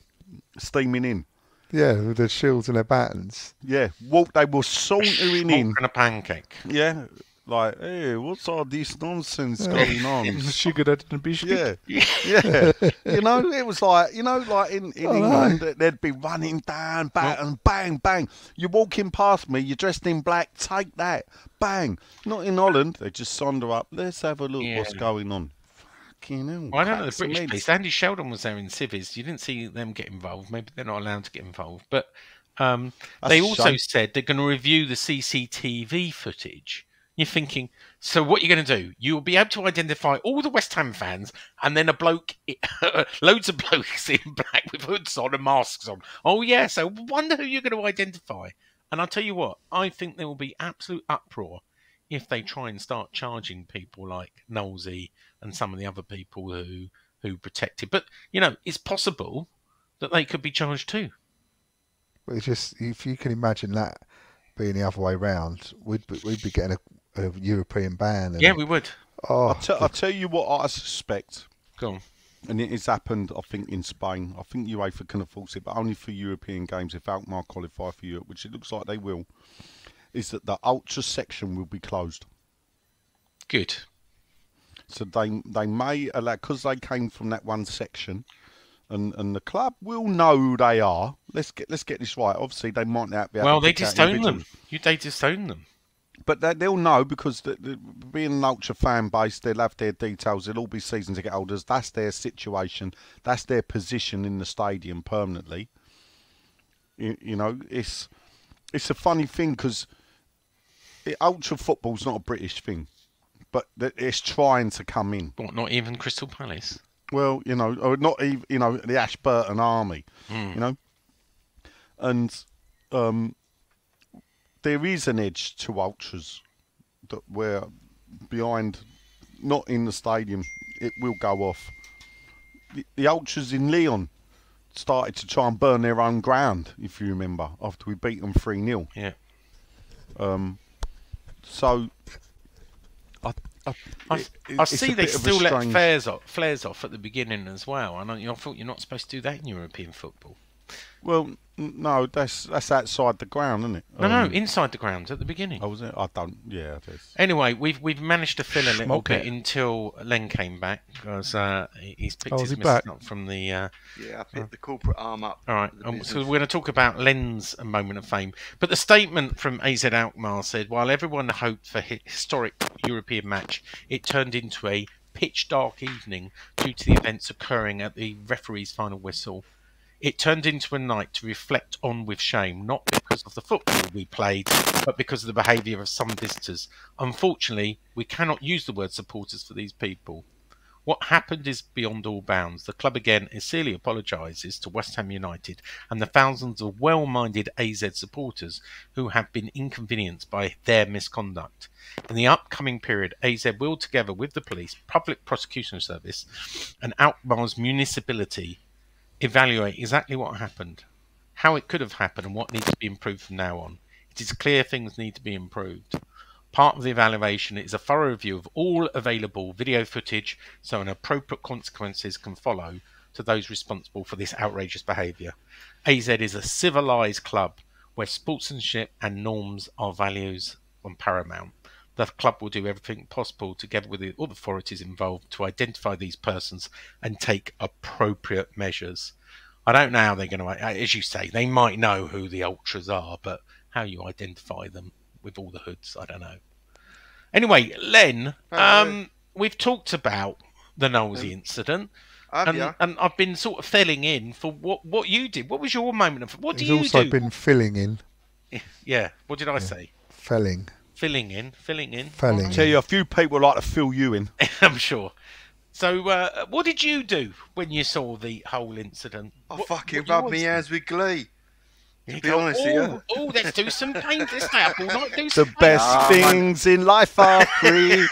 steaming in? Yeah, with their shields and their batons. Yeah, they were sauntering in. And a pancake. Yeah, like, hey, what's all this nonsense going on? Sugar and biscuit. Yeah. You know, it was like, like in England, they'd be running down, baton, bang, bang. You're walking past me, you're dressed in black, take that, bang. Not in Holland, they just sonder up. Let's have a look what's going on. Well, I don't know the British police. Andy Sheldon was there in civvies. You didn't see them get involved. Maybe they're not allowed to get involved. But they also said they're going to review the CCTV footage. You're thinking, so what you're going to do? You'll be able to identify all the West Ham fans, and then loads of blokes in black with hoods on and masks on. Oh yeah, so wonder who you're going to identify. And I'll tell you what, I think there will be absolute uproar if they try and start charging people like Knowlesy and some of the other people who protected. But, you know, it's possible that they could be charged too. But it's just, if you can imagine that being the other way round, we'd be getting a European ban. Yeah, we would. Oh, I'll tell you what I suspect. Go on. And it has happened, I think, in Spain. I think UEFA can enforce it, but only for European games if Alkmaar qualify for Europe, which it looks like they will. is that the ultra section will be closed. Good. So they may allow, because they came from that one section, and the club will know who they are. Let's get this right. Obviously, they might not be able Well, to they pick out disown individuals. them. They disown them. But they'll know because being an ultra fan base, they'll have their details. They'll all be season ticket holders. That's their situation. That's their position in the stadium permanently. You know, it's a funny thing because ultra football's not a British thing, but it's trying to come in. What? Not even Crystal Palace. Well, you know, or not even, you know, the Ashburton Army, you know, and there is an edge to ultras that where behind, not in the stadium, it will go off. The ultras in Lyon started to try and burn their own ground, if you remember, after we beat them 3-0. Yeah. So I see they still let strange... flares off at the beginning as well. And I thought you're not supposed to do that in European football. Well, no, that's outside the ground, isn't it? No, inside the grounds at the beginning. Oh, was it? I don't. Yeah, it is. Anyway, we've managed to fill a little bit until Len came back because he's picked his missus up from the. Yeah, I picked the corporate arm up. All right, so we're going to talk about Len's moment of fame. But the statement from AZ Alkmaar said, while everyone hoped for a historic European match, it turned into a pitch dark evening due to the events occurring at the referee's final whistle. It turned into a night to reflect on with shame, not because of the football we played, but because of the behaviour of some visitors. Unfortunately, we cannot use the word supporters for these people. What happened is beyond all bounds. The club again sincerely apologises to West Ham United and the thousands of well-minded AZ supporters who have been inconvenienced by their misconduct. In the upcoming period, AZ will, together with the police, public prosecution service and Alkmaar's municipality, evaluate exactly what happened, how it could have happened and what needs to be improved from now on. It is clear things need to be improved. Part of the evaluation is a thorough review of all available video footage so an appropriate consequences can follow to those responsible for this outrageous behaviour. AZ is a civilised club where sportsmanship and norms are values on paramount. The club will do everything possible together with the other authorities involved to identify these persons and take appropriate measures. I don't know how they're going to, as you say, they might know who the ultras are, but how you identify them with all the hoods, I don't know. Anyway, Len, we've talked about the Nosey incident, and I've been sort of filling in for what you did. What was your moment of? What do you do? He's also been filling in. Yeah. What did I say? Filling in. I tell you, a few people like to fill you in. I'm sure. So, what did you do when you saw the whole incident? I fucking rubbed my hands with glee. To be honest with you. Oh, let's do some paint. Let's stay up all night. Do The best things in life are free,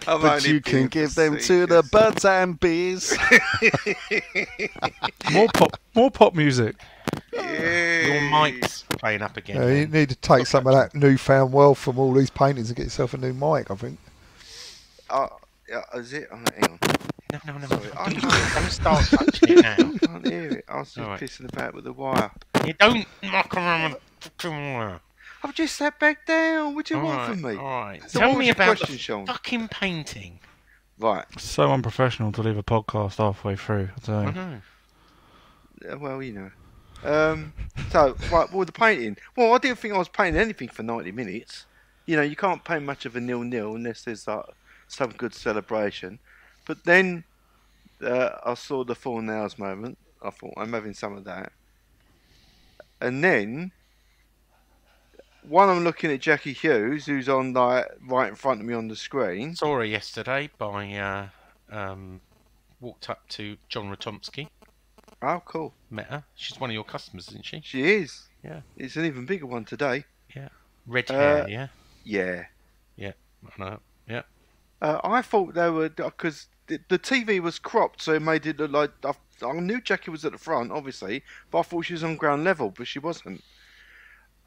but you can give them to the birds and bees. More pop music. Your mic's playing up again. You need to take some of that newfound wealth from all these paintings and get yourself a new mic, I think. Is it? Hang on. No. Sorry, Don't start touching it now. I can't hear it. I was just pissing about with the wire. You don't knock around with the fucking wire. I've just sat back down. What do you want from me? All right. So Tell what was me your about question, the Sean? fucking painting. Right. So unprofessional to leave a podcast halfway through. I I don't know. Well, you know. So, right, well, the painting. Well, I didn't think I was painting anything for 90 minutes. You know, you can't paint much of a 0-0 unless there's like some good celebration. But then I saw the 4 nails moment. I thought, I'm having some of that. And then, while I'm looking at Jackie Hughes, who's on like right in front of me on the screen. Saw her yesterday by walked up to John Ratomski. Oh, cool. Met her. She's one of your customers, isn't she? She is. Yeah. It's an even bigger one today. Yeah. Red hair, yeah? Yeah. Yeah. I know. Yeah. I thought they were, because the TV was cropped, so it made it look like, I knew Jackie was at the front, obviously, but I thought she was on ground level, but she wasn't.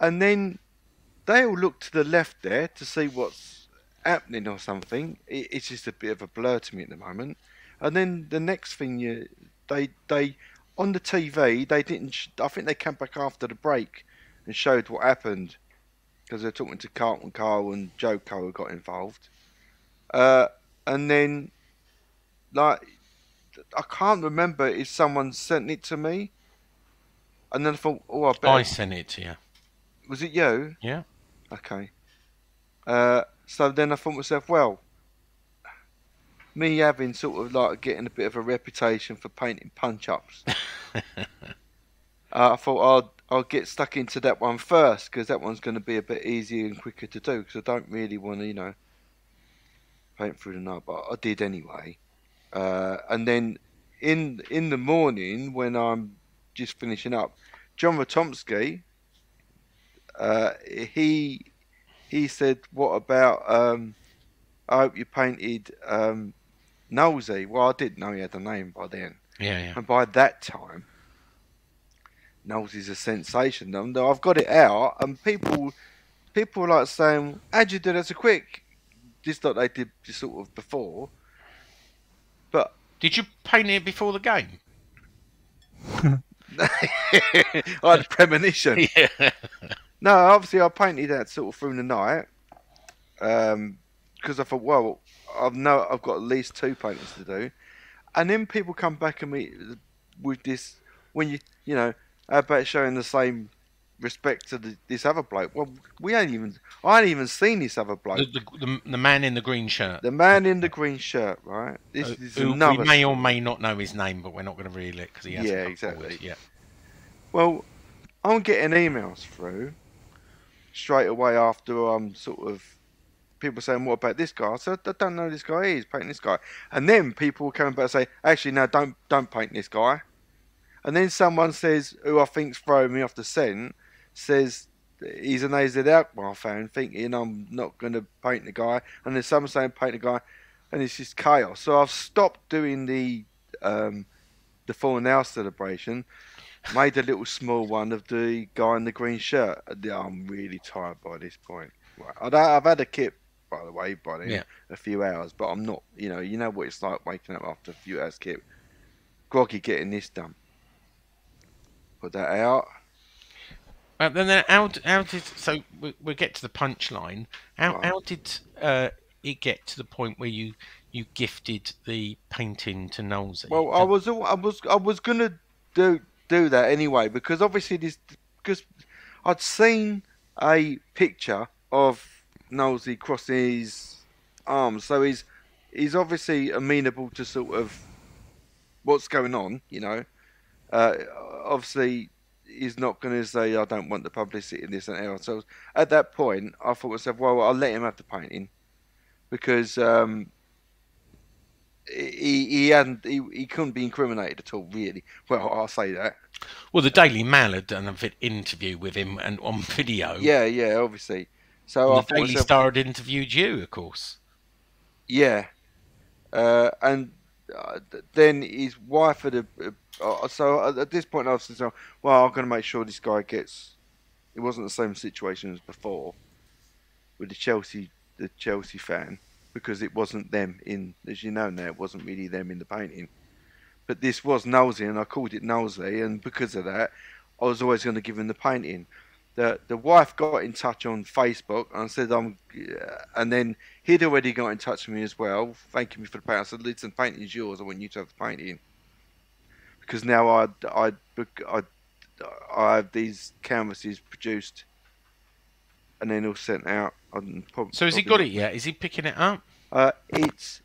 And then they all looked to the left there to see what's happening or something. It's just a bit of a blur to me at the moment. And then the next thing, they on the TV, they didn't. I think they came back after the break and showed what happened. because they're talking to Carlton Cole and Joe Cole who got involved. And then, like, I can't remember if someone sent it to me. And then I thought, oh, I better. I sent it to you. Was it you? Yeah. Okay. So then I thought to myself, well, me having sort of like getting a bit of a reputation for painting punch-ups, I thought I'll get stuck into that one first because that one's going to be a bit easier and quicker to do because I don't really want to, paint through the night, but I did anyway. And then in the morning when I'm just finishing up, John Ratomsky, he said, "What about? I hope you painted Nosey." Well, I didn't know he had a name by then, Yeah. and by that time, Nosey's a sensation. I've got it out, and people are like saying, "How'd you do that so quick?" Just like they did just sort of before. But Did you paint it before the game? I had a premonition. Yeah. No, obviously I painted that sort of through the night, because I thought, well, I've got at least 2 paintings to do, and then people come back at me with this when how about showing the same respect to this other bloke? Well, I ain't even seen this other bloke. The man in the green shirt. The man in the green shirt, right? This is Who another. we may or story. may not know his name, but we're not going to reveal it because he hasn't. Yeah, come exactly. forward. Yeah. Well, I'm getting emails through straight away after sort of people saying, "What about this guy?" I said, "I don't know who this guy is. Painting this guy." And then people coming back and say, "Actually, no, don't paint this guy." And then someone says, who I think's throwing me off the scent, says he's an AZ Alkmaar fan, thinking I'm not going to paint the guy. And then someone saying paint the guy, and it's just chaos. So I've stopped doing the full now celebration. Made a little small one of the guy in the green shirt. I'm really tired by this point. Right. I've had a kip, by the way, by then, a few hours, but I'm not, you know what it's like waking up after a few hours kip. Groggy getting this done. Put that out. Then how did so we'll get to the punchline. How did it get to the point where you gifted the painting to Nosey? Well, I was gonna do that anyway because obviously because I'd seen a picture of Nosey crossing his arms, so he's obviously amenable to sort of what's going on, obviously he's not going to say I don't want the publicity in this and that. So at that point I thought to myself, well, I'll let him have the painting because he couldn't be incriminated at all, really. Well, I'll say that. Well, the Daily Mail had done an interview with him and on video. Yeah, obviously. So and the Daily Star had interviewed you, of course. Yeah, and then his wife had so at this point I was saying, well, I'm going to make sure this guy gets. It wasn't the same situation as before with the Chelsea fan, because it wasn't them in, as you know now, it wasn't really them in the painting. But this was Nosey, and I called it Nosey, and because of that, I was always going to give him the painting. The wife got in touch on Facebook and said, and then he'd already got in touch with me as well, thanking me for the painting. I said, listen, the painting is yours, I want you to have the painting. Because now I have these canvases produced and then all sent out. So has he got it yet? Is he picking it up? It's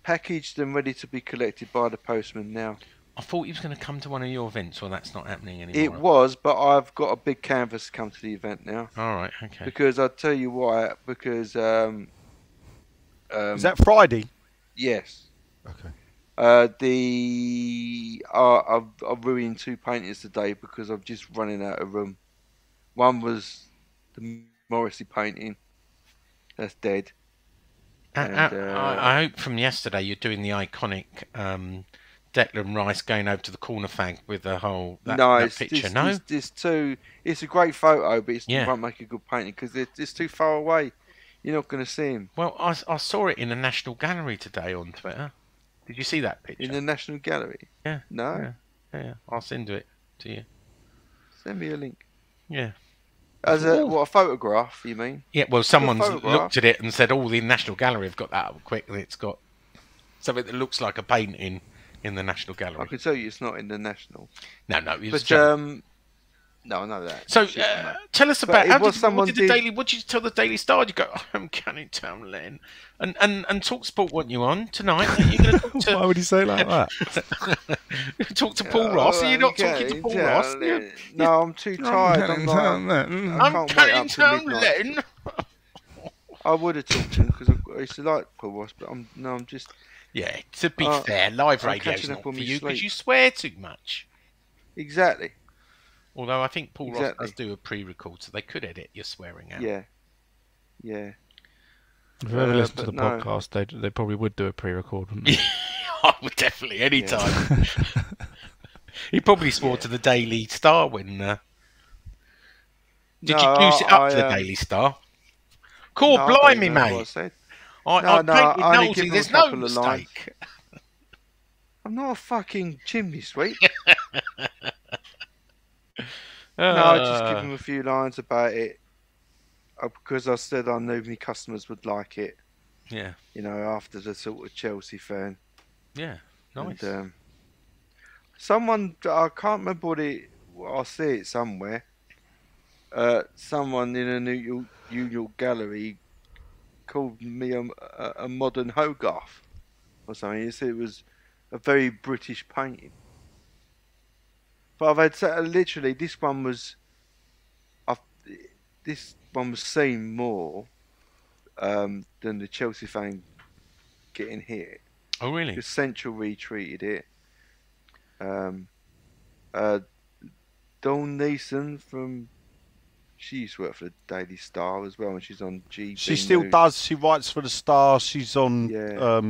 packaged and ready to be collected by the postman now. I thought he was going to come to one of your events. Well, that's not happening anymore. It was, but I've got a big canvas to come to the event now. All right, okay. Because I'll tell you why. Because is that Friday? Yes. Okay. I've ruined 2 paintings today because I'm just running out of room. One was the Morrissey painting. That's dead. I hope from yesterday you're doing the iconic Declan Rice going over to the corner fag with the whole that picture. It's too. It's a great photo, but it won't make a good painting because it's too far away. You're not going to see him. Well, I saw it in the National Gallery today on Twitter. Did you see that picture? In the National Gallery? Yeah. No. Yeah. I'll send it to you. Send me a link. Yeah. As a photograph? You mean? Yeah, well, someone's photograph. looked at it and said, "Oh, the National Gallery have got that up quick, and it's got something that looks like a painting in the National I Gallery." can tell you it's not in the National. No, it was But joke. no, I know that. So, Shit, I know. tell us But about it how was did, someone what did the did- Daily? What did you tell the Daily Star? You go, I'm Canning Town, Len, and Talksport want you on tonight. Are you going to talk Why to would he say it like that? talk to Paul Ross? Are you not talking to Paul Ross? No, I'm too tired. I'm I'm can't wait Canning up till Town, midnight. Len. I would have talked to him because I used to like Paul Ross, but I'm just Yeah, to be fair, live I'm radio's catching not up for on my you because sleep. you swear too much. exactly. Although I think Paul Ross Exactly. does do a pre-record, so they could edit your swearing out. Yeah. If you ever listen to but the no. podcast, they probably would do a pre-record, wouldn't they? I would definitely, any time. He probably swore to the Daily Star when... Did you juice it up to the Daily Star? Cool, No, I don't blimey, even know what I mate. said. I No, painted I only nosy, give him a there's no couple of lines. mistake. I'm not a fucking chimney sweep. No, I just give him a few lines about it because I said I knew my customers would like it. Yeah, You know, after the sort of Chelsea fan. yeah, nice. And, someone, I can't remember I see it somewhere. Someone in a New York gallery called me a modern Hogarth or something. He said it was a very British painting. But I've had literally this one was seen more than the Chelsea fan getting hit. Oh, really? Because Central retweeted it. Dawn Neeson she used to work for the Daily Star as well, and she's on GB She still News. does. She writes for the Star. She's on Yeah.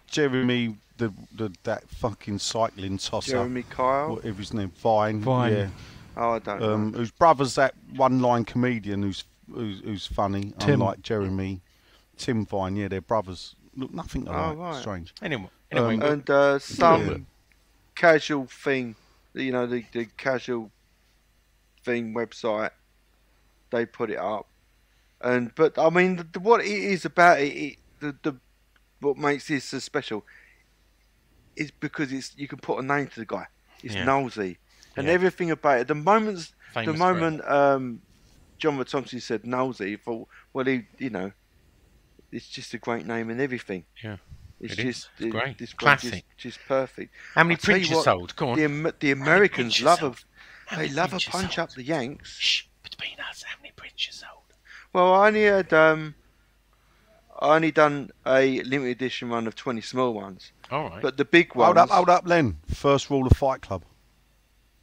Jeremy, that fucking cycling tosser. Jeremy Kyle. Whatever his name, Vine. Vine. Yeah. Oh, I don't know. Whose brother's that one-line comedian who's funny, Tim. unlike Jeremy. Tim Vine, yeah, they're brothers. Look nothing alike. right. Strange. Anyway, And some casual thing, you know, the casual thing website, they put it up, but I mean, what it is about it, what makes this so special is because you can put a name to the guy. It's nosy, and everything about it. The moment John Thompson said nosy, he thought, well, it's just a great name and everything. Yeah. It's It just is. It's great. This Classic. just perfect. how many I'll tell you prints you what, sold? Go on. The Americans prints you love sold? How they many love a prints you punch sold? up the Yanks. Shh, between us, how many prints you sold? Well, I only had I only done a limited edition run of 20 small ones, All right. but the big ones. Hold up, Len. First rule of Fight Club.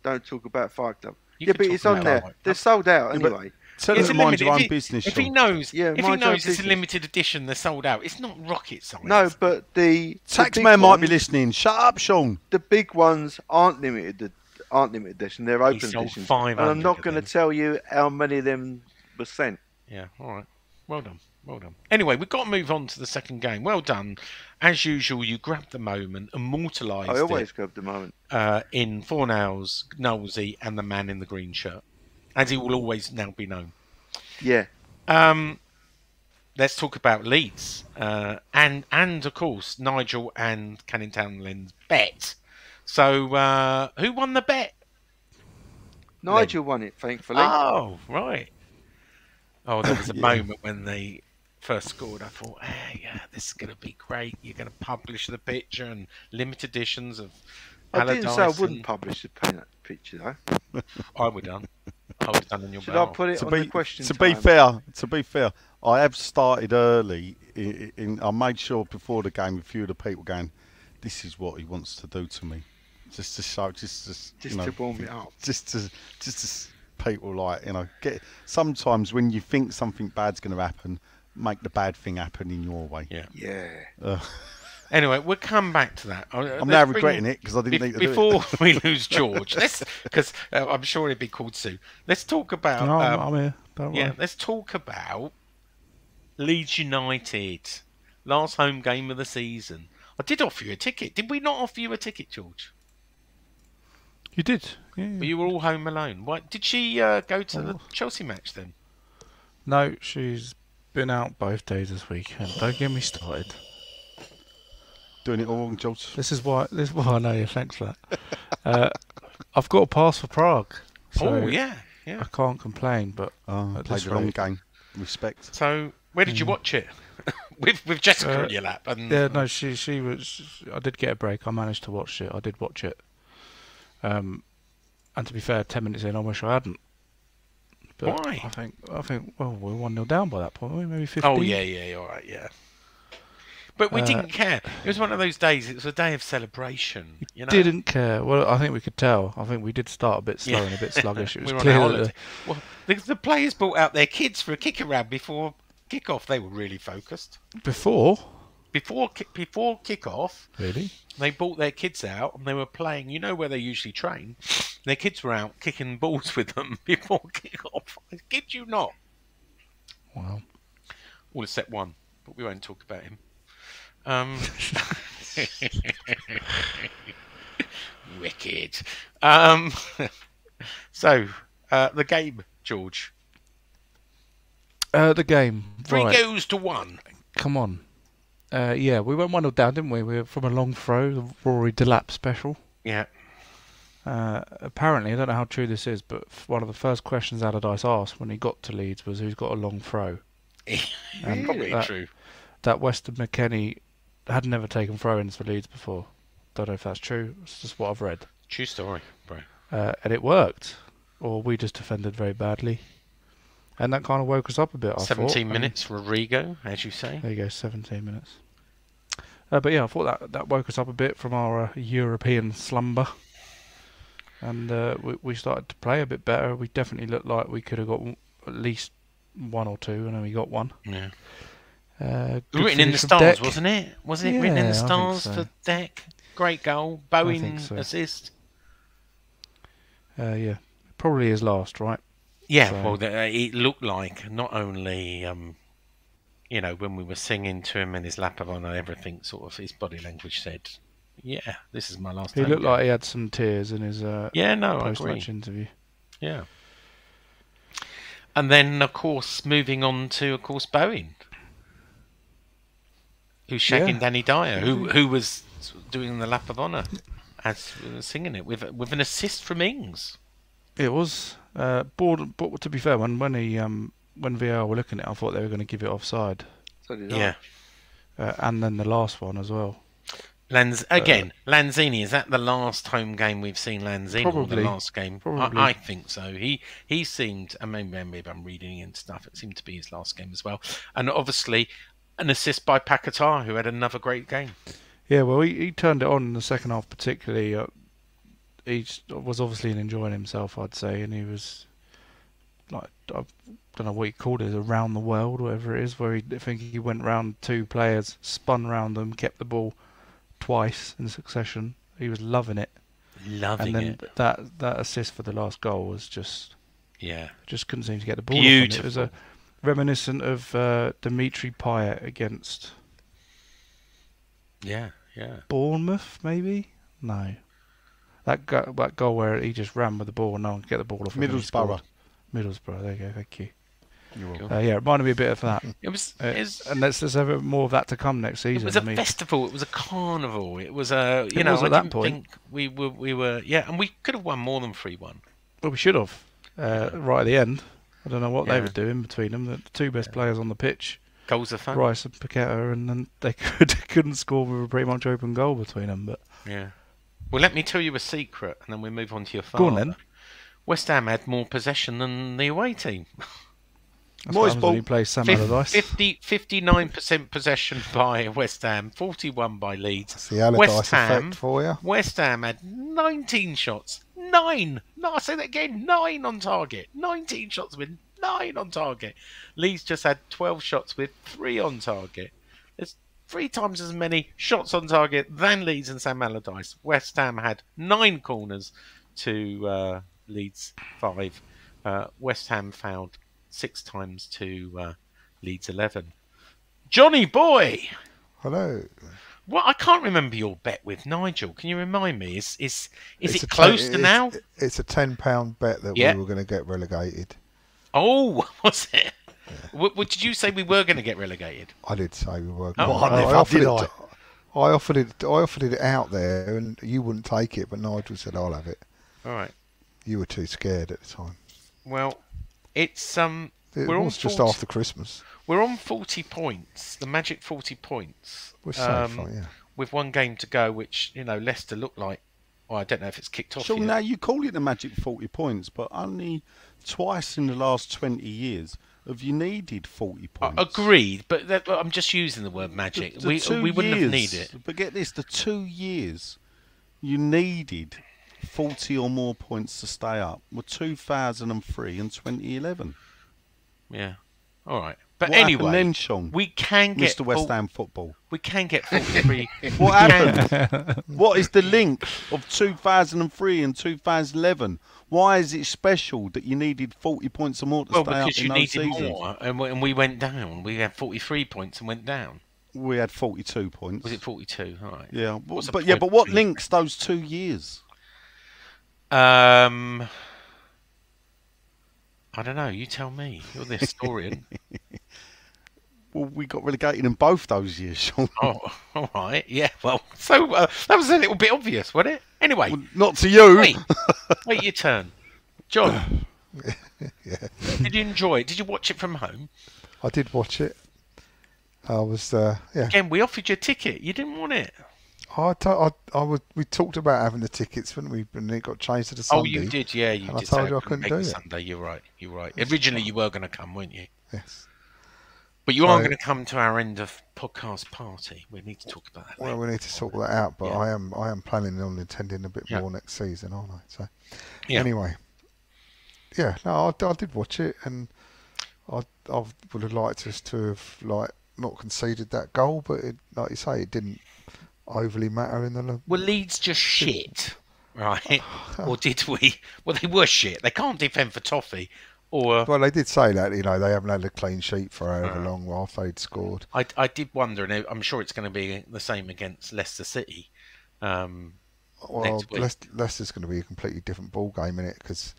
Don't talk about Fight Club. You Yeah, can but talk it's on about there. Fight They're Club. sold out Yeah, but- anyway. Tell It's them a to mind limited- your own if he- business, If he Sean. knows, Yeah, if he mind your own knows it's a business. limited edition, they're sold out. It's not rocket science. No, but the Taxman big might be ones- listening. Shut up, Sean. The big ones aren't limited edition. They're open sold editions. 500 And I'm not of going to them. tell you how many of them were sent. Yeah, all right. Well done. Well done. Anyway, we've got to move on to the second game. Well done. As usual, you grabbed the moment, immortalised I always it grab the moment. in Fornals, Knowlesy, and the man in the green shirt, as he will always now be known. Yeah. Let's talk about Leeds and of course Nigel and Canning Town Len's bet. So who won the bet? Nigel won it, thankfully. Oh, right. Oh, there was a moment when they first scored. I thought, yeah, this is going to be great. You're going to publish the picture and limited editions of I didn't say I Allardyce wouldn't and- publish the picture, though. I would have done. I would have done on your Should I behalf. put it on the question to time? be fair, I have started early. I made sure before the game, a few of the people going, "This is what he wants to do to me," just to show, Just to warm it up. just to people like get. Sometimes when you think something bad's going to happen, make the bad thing happen in your way. Yeah. Yeah. Anyway, we'll come back to that. I'm now regretting it because I didn't need to do it. Before we lose George, because I'm sure he'd be called soon. Let's talk about. No, I'm here. Don't Yeah, worry. let's talk about Leeds United. Last home game of the season. I did offer you a ticket. Did we not offer you a ticket, George? You did. Yeah. But you were all home alone. Why did she go to the Oh. Chelsea match then? No, she's been out both days this weekend. Don't get me started. Doing it all wrong, George. This is why I know you. Thanks for that. I've got a pass for Prague, so Oh yeah, I yeah. can't complain. But at Played this a long rate- game. Respect. So where did you watch it? with Jessica in your lap. And Yeah, no, she was. I did get a break. I managed to watch it. I did watch it. And to be fair, 10 minutes in, I wish I hadn't. But Why? I think. Well, we were 1-0 down by that point. Weren't we? Maybe 15. Oh yeah, all right, yeah. But we didn't care. It was one of those days. It was a day of celebration. You know, Didn't care. Well, I think we could tell. I think we did start a bit slow and a bit sluggish. It was we were on clear our that holiday. Well, the players brought out their kids for a kick around before kick-off. They were really focused. before. Before kick-off, Really? they brought their kids out and they were playing. You know where they usually train. Their kids were out kicking balls with them before kick-off. I kid you not. Wow. All except one, but we won't talk about him. Wicked. So, the game, George. The game. Three Right. goes to one. Come on. Yeah, we went 1-0 down, didn't we? We were from a long throw, the Rory Delap special. Yeah. Apparently, I don't know how true this is, but one of the first questions Allardyce asked when he got to Leeds was who's got a long throw. And Probably that, true. That Weston McKennie had never taken throw-ins for Leeds before. Don't know if that's true. It's just what I've read. True story, bro. And it worked. Or we just defended very badly. And that kind of woke us up a bit, I thought. 17 minutes, Rodrigo, as you say. There you go, 17 minutes. But yeah, I thought that woke us up a bit from our European slumber. And we started to play a bit better. We definitely looked like we could have got at least one or two, and then we got one. Yeah. Good Written in the finish from stars, Deck. wasn't it? Wasn't it written in the Yeah, I think stars so. for Deck? Great goal. think Bowen so. assist. Yeah, probably his last, right? Yeah, So- well, it looked like not only, you know, when we were singing to him in his lap of honour, everything sort of his body language said, yeah, this is my last He home looked game." like he had some tears in his Yeah, no, I agree. post-match interview. Yeah. And then, of course, moving on to, of course, Bowen, who's shagging Yeah. Danny Dyer, who was doing the lap of honour as singing it with an assist from Ings. It was bored, but to be fair, when VAR were looking at it, I thought they were going to give it offside, So did Yeah. and then the last one as well. Lanzini, is that the last home game we've seen Lanzini? Or Probably. the last game? Probably. I think so. He seemed, I mean, maybe I'm reading and stuff, it seemed to be his last game as well. And obviously, an assist by Paquetá, who had another great game. Yeah, well, he turned it on in the second half particularly. He was obviously enjoying himself, I'd say, and he was like, I don't know what he called it, around the world, whatever it is, where I think he went round two players, spun round them, kept the ball twice in succession. He was loving it. Loving And then it. that assist for the last goal was just Yeah. couldn't seem to get the ball off him. It was Beautiful. a reminiscent of Dimitri Payet against Yeah. Bournemouth, maybe? No. That goal where he just ran with the ball and no one could get the ball off him. and he Middlesbrough. scored. Middlesbrough, there you go, thank you. You're welcome. Cool. Yeah, it reminded me a bit of that. It was And let's have more of that to come next season. It was a I mean, festival. It was a carnival. It was a, you It know, was I at that didn't point. think we were, yeah, and we could have won more than 3-1. well, we should have. Right at the end. I don't know what they Yeah. were doing between them. The two best players on the pitch, Goals are fun. Rice and Paqueta, and then they couldn't score with a pretty much open goal between them. But Yeah. Well, let me tell you a secret, and then we move on to your father. go on then. West Ham had more possession than the away team. That's Moyes what happens ball. when you play Sam Allardyce. 59% possession by West Ham, 41 by Leeds. It's the Allardyce West Ham, effect for you. West Ham had 19 shots. 9! No, I say that again. 9 on target. 19 shots with 9 on target. Leeds just had 12 shots with 3 on target. There's 3 times as many shots on target than Leeds and Sam Allardyce. West Ham had 9 corners to Leeds 5. West Ham fouled 6 times to Leeds 11. Johnny boy, Hello. Well, I can't remember your bet with Nigel. Can you remind me? Is It's it a close to now? It's a £10 bet that Yeah. we were going to get relegated. Oh, was it? What did you say we were going to get relegated? I did say we were. Oh, Gonna, right. I offered it. I offered it out there, and you wouldn't take it. But Nigel said, "I'll have it." All right. You were too scared at the time. Well, it's It we're on was just 40 after Christmas. We're on 40 points. The magic 40 points. We're safe, yeah. With one game to go, which Leicester look like. Well, I don't know if it's kicked off So yet. now you call it the magic 40 points, but only twice in the last 20 years have you needed 40 points. Agreed, but I'm just using the word magic. The We 2 wouldn't have years, needed it. But get this, the 2 years you needed 40 or more points to stay up were 2003 and 2011. Yeah. All right. But What anyway, happened then, Sean? we can get Mr. West Ham football. We can get 43. What happened? What is the link of 2003 and 2011? Why is it special that you needed 40 points or more to Well, stay up because in you those needed seasons? more, and we went down. We had 43 points and went down. We had 42 points. Was it 42? All right. Yeah, What's a but point what three? links those 2 years? I don't know. You tell me. You're the historian. Well, we got relegated in both those years, Sean. Oh, all right. Yeah. Well, so that was a little bit obvious, wasn't it? Anyway, Well, not to you. wait your turn, John. Yeah. Did you enjoy it? Did you watch it from home? I did watch it. I was, yeah. Again, we offered you a ticket. You didn't want it. We talked about having the tickets, wouldn't we? And it got changed to the Sunday. Oh, you did. Yeah, you and did. I told say you I couldn't couldn't make do the it. Sunday. You're right. You're right. Originally, you were going to come, weren't you? Yes. But you are going to come to our end of podcast party. We need to talk about that. Well, later. we need to sort that out, but Yeah. I am planning on attending a bit Yeah. more next season, aren't I? So, Yeah. anyway, yeah, no, I did watch it, and I would have liked us to have not conceded that goal, but like you say, it didn't overly matter in the. Were Leeds just shit, right? Or did we? Well, they were shit. They can't defend for toffee. Or Well, they did say that, they haven't had a clean sheet for however long after they'd scored. I did wonder, and I'm sure it's going to be the same against Leicester City. Well, next week. Leicester's going to be a completely different ball game in it, because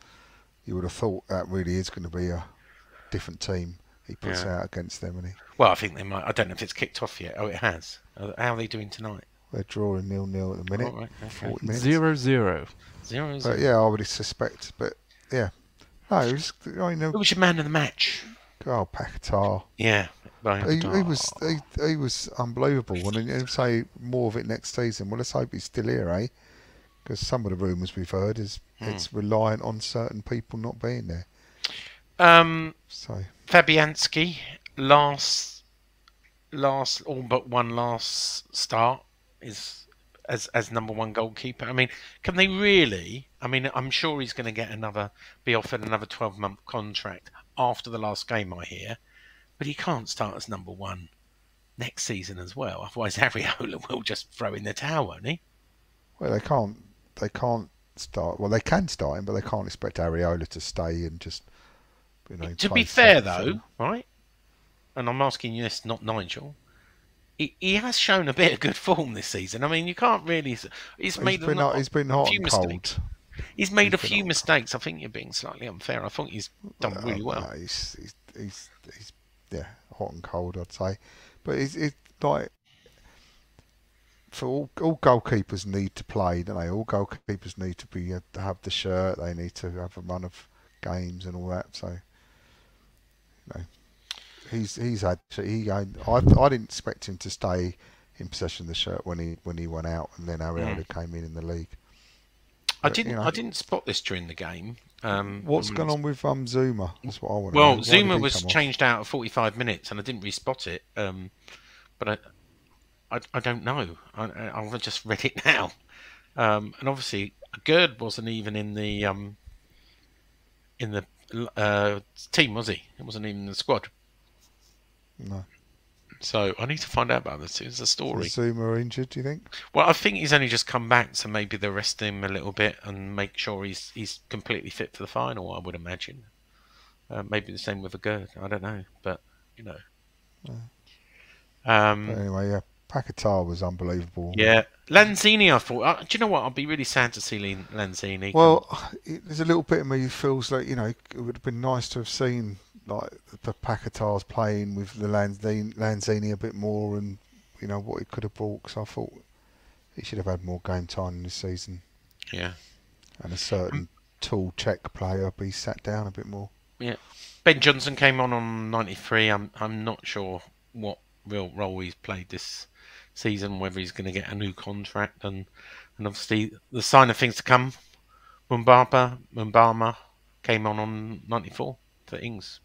you would have thought that really is going to be a different team he puts out against them, and Well, I think they might. I don't know if it's kicked off yet. Oh, it has. How are they doing tonight? they're drawing 0-0 at the minute. Oh, right, okay. 40 minutes. 0-0. 0-0. But yeah, I would suspect. But yeah, no, it was. Who was your man of the match? Oh, Paquetá. Yeah. He was unbelievable. And you say more of it next season. Well, let's hope he's still here, eh? Because some of the rumours we've heard is it's reliant on certain people not being there. So Fabianski last all but one last start is as number one goalkeeper. I mean, can they really? I mean, I'm sure he's going to be offered another 12-month contract after the last game, I hear, but he can't start as number one next season as well. Otherwise, Ariola will just throw in the towel, won't he? well, they can't start. Well, they can start him, but they can't expect Ariola to stay and just. To play be fair, second though, fiddle. right? And I'm asking you this, not Nigel. He has shown a bit of good form this season. I mean, you can't really. He's He's been hot few and cold. mistakes. He's made a been few hot. mistakes. I think you're being slightly unfair. I think he's done really well. No, he's yeah, hot and cold, I'd say. But it's like for all goalkeepers need to play, don't they? All goalkeepers need to be to have the shirt. They need to have a run of games and all that. So he's had. I didn't expect him to stay in possession of the shirt when he went out, and then Ariola came in the league. I But, didn't spot this during the game. What's going on with Zuma? That's what I want to know. Well, Why did Zuma he was come off? changed out at 45 minutes, and I didn't re-spot it. But I don't know. I've just read it now. And obviously, Gerd wasn't even in the team, was he? It wasn't even in the squad. No. So I need to find out about this. It's a story. Is Zuma injured, do you think? Well, I think he's only just come back, so maybe they'll rest him a little bit and make sure he's completely fit for the final, I would imagine. Maybe the same with a Gerd. I don't know. But, But anyway, yeah, Paquetá was unbelievable. Yeah, Lanzini. I thought. Do you know what? I'd be really sad to see Lanzini. Well, there's a little bit of me who feels like, you know, it would have been nice to have seen like the Paquetás playing with the Lanzini a bit more, and you know what he could have brought. Because I thought he should have had more game time this season. Yeah. And a certain tall Czech player be sat down a bit more. Yeah. Ben Johnson came on 93. I'm not sure what real role he's played this season, whether he's going to get a new contract, and obviously the sign of things to come. Mumbama came on 94 for Ings,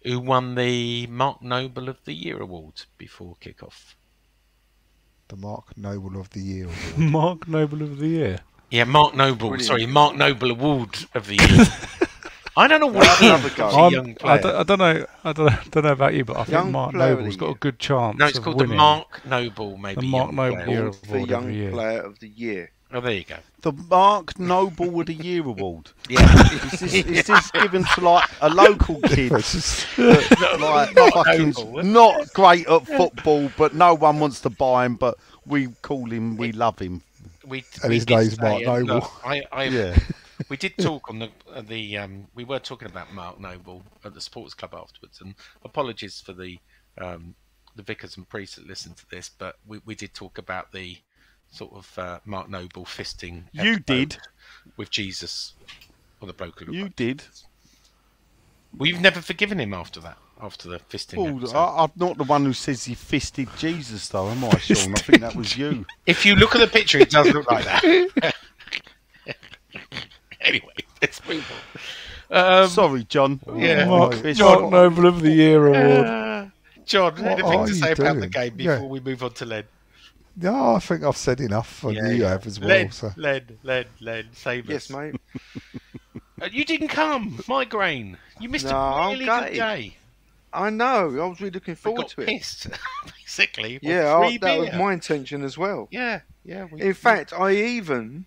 who won the Mark Noble of the Year award before kick-off. The Mark Noble of the Year award. Mark Noble of the Year. Yeah, Mark Noble. Brilliant. Sorry, Mark Noble Award of the Year. I don't know what Another it is. go. A young player. I don't know about you, but I think Young Mark player of Noble's the got a year. good chance. No, it's of called winning. the Mark Noble, maybe. The Mark young Noble player. Year Award for Award Young every year. Player of the Year. Oh, there you go. The Mark Noble of the Year award. Yeah. Is this given to like a local kid It's that, like fucking Noble. not great at football, but no one wants to buy him, but we call him, we love him. And his did name's say, Mark and, Noble. Yeah. We did talk on we were talking about Mark Noble at the sports club afterwards, and apologies for the vicars and priests that listen to this, but we did talk about the sort of Mark Noble fisting. You did. With Jesus, or the bloke who looked You like did. Jesus. Well, you've never forgiven him after that, after the fisting. Well, episode. I'm not the one who says he fisted Jesus, though, am I, Sean? I think that was you. If you look at the picture, it does look like that. Anyway, let's move on. Sorry, John. Yeah. Mark Chris, Noble of the Year Award. John, What anything are to you say about the doing? game Yeah. before we move on to Len? No, I think I've said enough, and you have as well. So. Len, save Yes, us. mate. You didn't come. Migraine. You missed No, a I'm really good gutted. day. I know. I was really looking We forward got to it. pissed, basically. on Yeah, free that was beer. my intention as well. Yeah. In fact, I even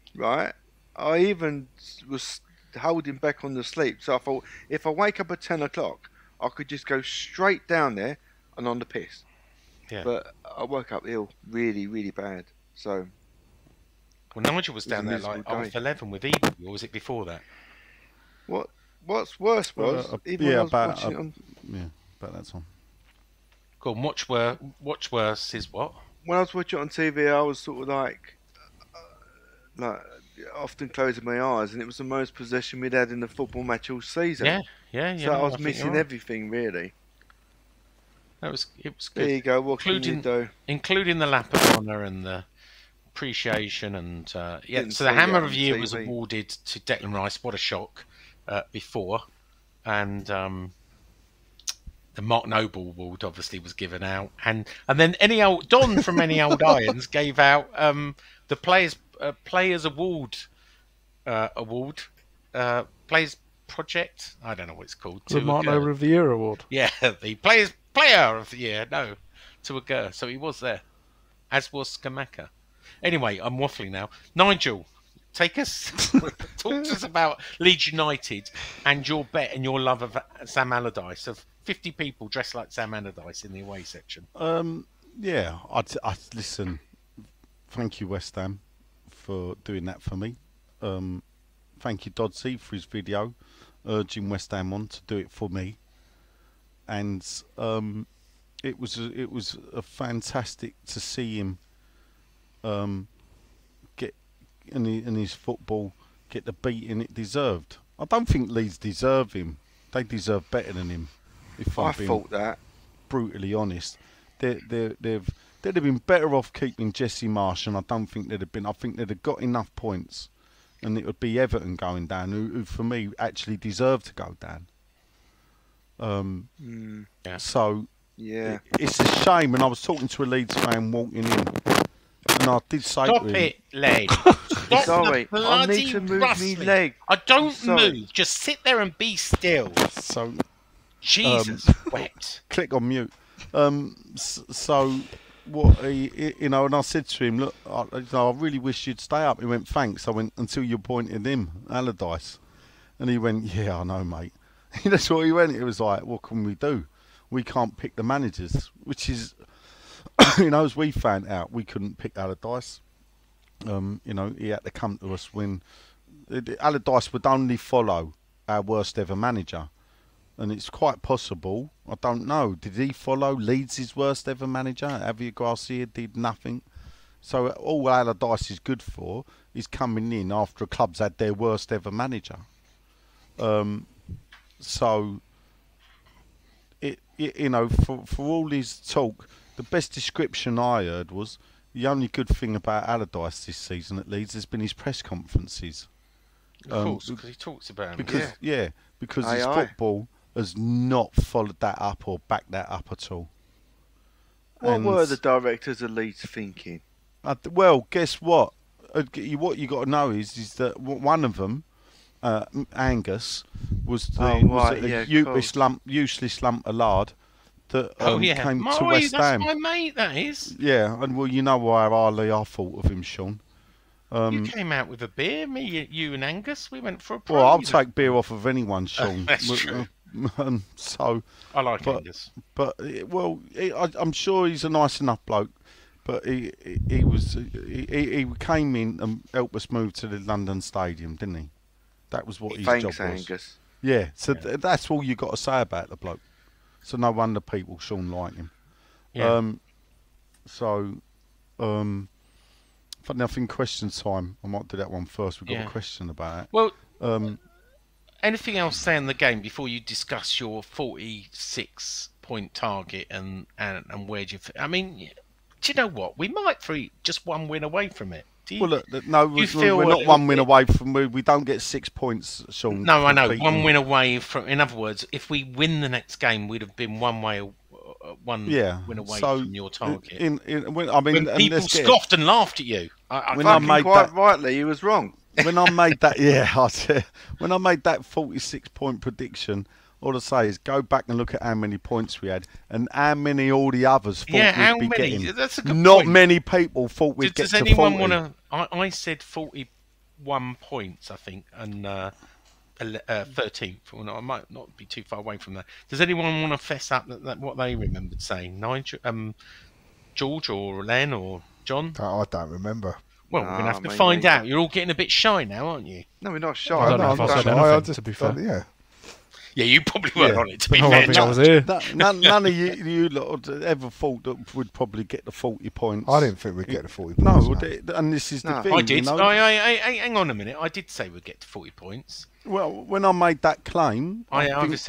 was holding back on the sleep. So I thought, if I wake up at 10 o'clock, I could just go straight down there and on the piss. Yeah. But I woke up ill, really, really bad. So Well, Nigel was It was down a there miserable like day. half 11 with Edie, or was it before that? what's worse was even when I was watching it on, Yeah, about that time. Go on, watch worse is what? when I was watching it on TV, I was sort of like often closing my eyes, and it was the most possession we'd had in a football match all season. Yeah. So I was think missing you're right. everything really. It was There good, you go. What can you Including- do? including the lap of honour and the appreciation and Didn't So the see Hammer it of on the Year was TV. awarded to Declan Rice. What a shock! Before, and the Mark Noble Award obviously was given out, and then any old Don from any old Irons gave out the Players Award Players Project. I don't know what it's called. The to a Mark girl. Noble of the Year Award. Yeah, the Player of the Year. No, to a girl. So he was there, as was Skamaka. Anyway, I'm waffling now. Nigel, take us, talk to us about Leeds United and your bet and your love of Sam Allardyce, of 50 people dressed like Sam Allardyce in the away section. Yeah, I listen. Thank you, West Ham, for doing that for me. Thank you, Dodsey, for his video urging West Ham on to do it for me. And it was a fantastic to see him get in his football get the beating it deserved. I don't think Leeds deserve him. They deserve better than him. If I I'm being thought that. brutally honest, they'd have been better off keeping Jesse Marsh, and I don't think they'd have been. I think they'd have got enough points, and it would be Everton going down, who for me actually deserve to go down. Yeah. So Yeah. it's a shame. And I was talking to a Leeds fan walking in, and I did say Stop to him, it, leg. Stop Sorry, the I bloody need to move me rustling. leg. I don't Sorry. move. Just sit there and be still. so Jesus wept. click on mute. So what and I said to him, look, I really wish you'd stay up. He went, thanks. I went, until you appointed him, Allardyce. And he went, yeah, I know, mate. That's what he went. It was like, what can we do? We can't pick the managers, which is as we found out, we couldn't pick Allardyce. He had to come to us when Allardyce would only follow our worst ever manager. And it's quite possible, I don't know, did he follow Leeds' worst ever manager? Javier Garcia did nothing. So all Allardyce is good for is coming in after a club's had their worst ever manager. So, for all his talk, the best description I heard was the only good thing about Allardyce this season at Leeds has been his press conferences. Of course, because he talks about him. Because his football has not followed that up or backed that up at all. What were the directors of Leeds thinking? Well, guess what? What you got to know is that one of them, Angus, was a useless lump of lard that came to West Ham. That's my mate, that is. Yeah, and well, you know why I thought of him, Sean. You came out with a beer, you and Angus. We went for a pint. Well, I'll take beer off of anyone, Sean. That's true. So I like Angus, but I'm sure he's a nice enough bloke. But he came in and helped us move to the London Stadium, didn't he? That was what his job was. Angus. Yeah, so that's all you got to say about the bloke. So no wonder people, Sean, like him. Yeah. I think question time. I might do that one first. We've got a question about it. Well, anything else say in the game before you discuss your 46-point target and where do you? I mean, do you know what? We might be just one win away from it. Well, look, no, we're not one win away from. We don't get 6 points, Sean. No, I know. One win away from. In other words, if we win the next game, we'd have been one win away from your target. When people scoffed and laughed at you. Rightly, he was wrong. When I made that, when I made that 46-point prediction, all I say is go back and look at how many points we had and how many all the others thought we'd be getting. That's a good Not point. many people thought we'd get to 40. Does anyone want to? I said 41 points, I think, and 13th. Well, no, I might not be too far away from that. Does anyone want to fess up that what they remembered saying? Nigel, George, or Len, or John? I don't remember. Well, we're going to have to find out. You're all getting a bit shy now, aren't you? No, we're not shy. I don't know if I said anything, to be fair. Yeah. Yeah, you probably weren't on it, to be fair. I think I was here. None of you lot ever thought that we'd probably get the 40 points. I didn't think we'd get the 40 points. No, and this is the thing. I did. Hang on a minute. I did say we'd get to 40 points. Well, when I made that claim, I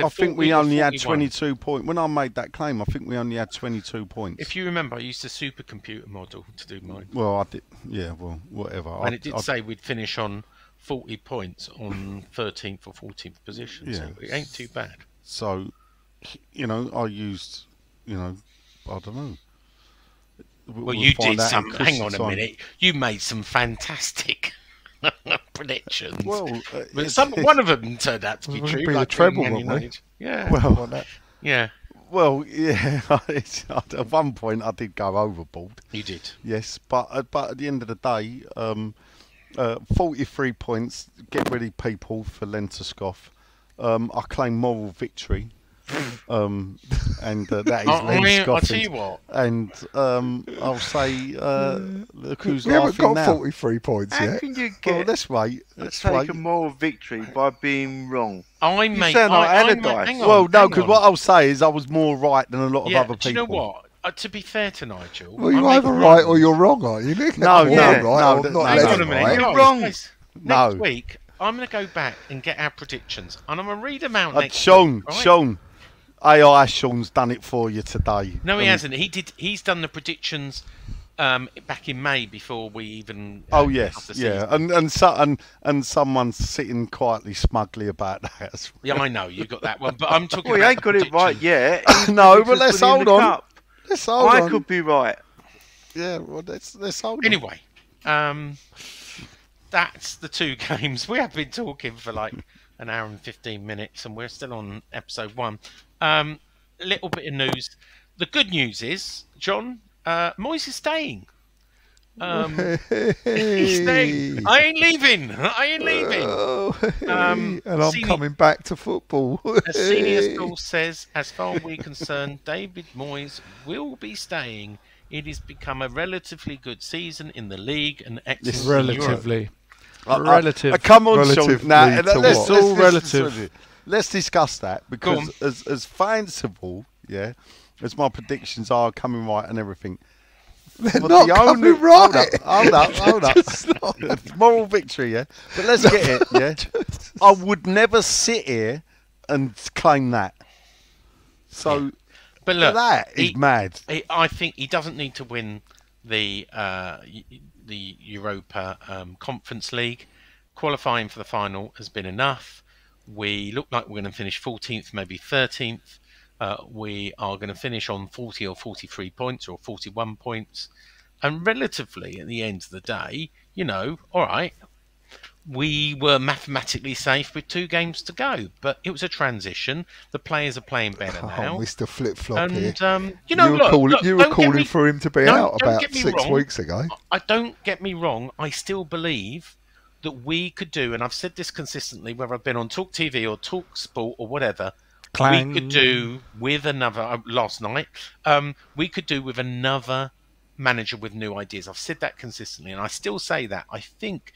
think we only had 22 points. When I made that claim, I think we only had 22 points. If you remember, I used a supercomputer model to do mine. Well, I did. Yeah, well, whatever. And it did say we'd finish on 40 points on 13th or 14th position. Yeah. So it ain't too bad. So, I used, I don't know. Well, you did some. Hang on a minute. You made some fantastic predictions. Well, one of them turned out to be true. Like the treble, wouldn't we? Yeah. Well, yeah. Well, yeah. At one point, I did go overboard. You did. Yes, but at the end of the day, 43 points. Get ready, people, for Len to scoff. I claim moral victory. And that is Len scoffing. I'll tell you what. And I'll say, look who's we haven't laughing got now. 43 points How yet. can you get let's wait. take a moral victory by being wrong? Hang on. Well, no, because what I'll say is I was more right than a lot of other people. Do you know what? To be fair to Nigel, well, you're either right or you're wrong, aren't you? No, hang on a minute. Right. You're wrong. Next week, I'm going to go back and get our predictions, and I'm going to read them out next Sean, week. Right? Sean, AI Sean's done it for you today. No, he hasn't. He's done the predictions back in May before we even. Oh yes, yeah, and someone's sitting quietly, smugly about that. Yeah, I know you got that one, but I'm talking. Well, about he ain't got it right yet. No, but let's hold on. Let's hold on. I could be right. Yeah, well, let's hold on. Anyway, that's the two games. We have been talking for like an hour and 15 minutes, and we're still on episode 1. A little bit of news. The good news is, John, Moyes is staying. He's staying. I ain't leaving. Oh, and I'm coming back to football. A senior source says, as far as we're concerned, David Moyes will be staying It has become a relatively good season in the league and excellent in Europe. Relatively. I- Relative. come on, Sean. Relatively Nah, to let's, what? It's all relative. Let's discuss that Go because as fanciful, yeah, as my predictions are coming right and everything. They're But not the coming only- right. Hold up. Moral victory, yeah. But let's get it, yeah. I would never sit here and claim that. So But look, that is mad. I think he doesn't need to win the Europa Conference League. Qualifying for the final has been enough. We look like we're going to finish 14th, maybe 13th. We are going to finish on 40 or 43 points or 41 points. And relatively, at the end of the day, all right, we were mathematically safe with 2 games to go. But it was a transition. The players are playing better Oh, now. Mr. Flip Flop here. And, You were don't calling get me- for him to be don't- out don't about get me 6 wrong. weeks ago. I don't get me wrong. I still believe that we could do, and I've said this consistently, whether I've been on Talk TV or Talk Sport or whatever, Clang. we could do with another, last night, we could do with another manager with new ideas. I've said that consistently, and I still say that. I think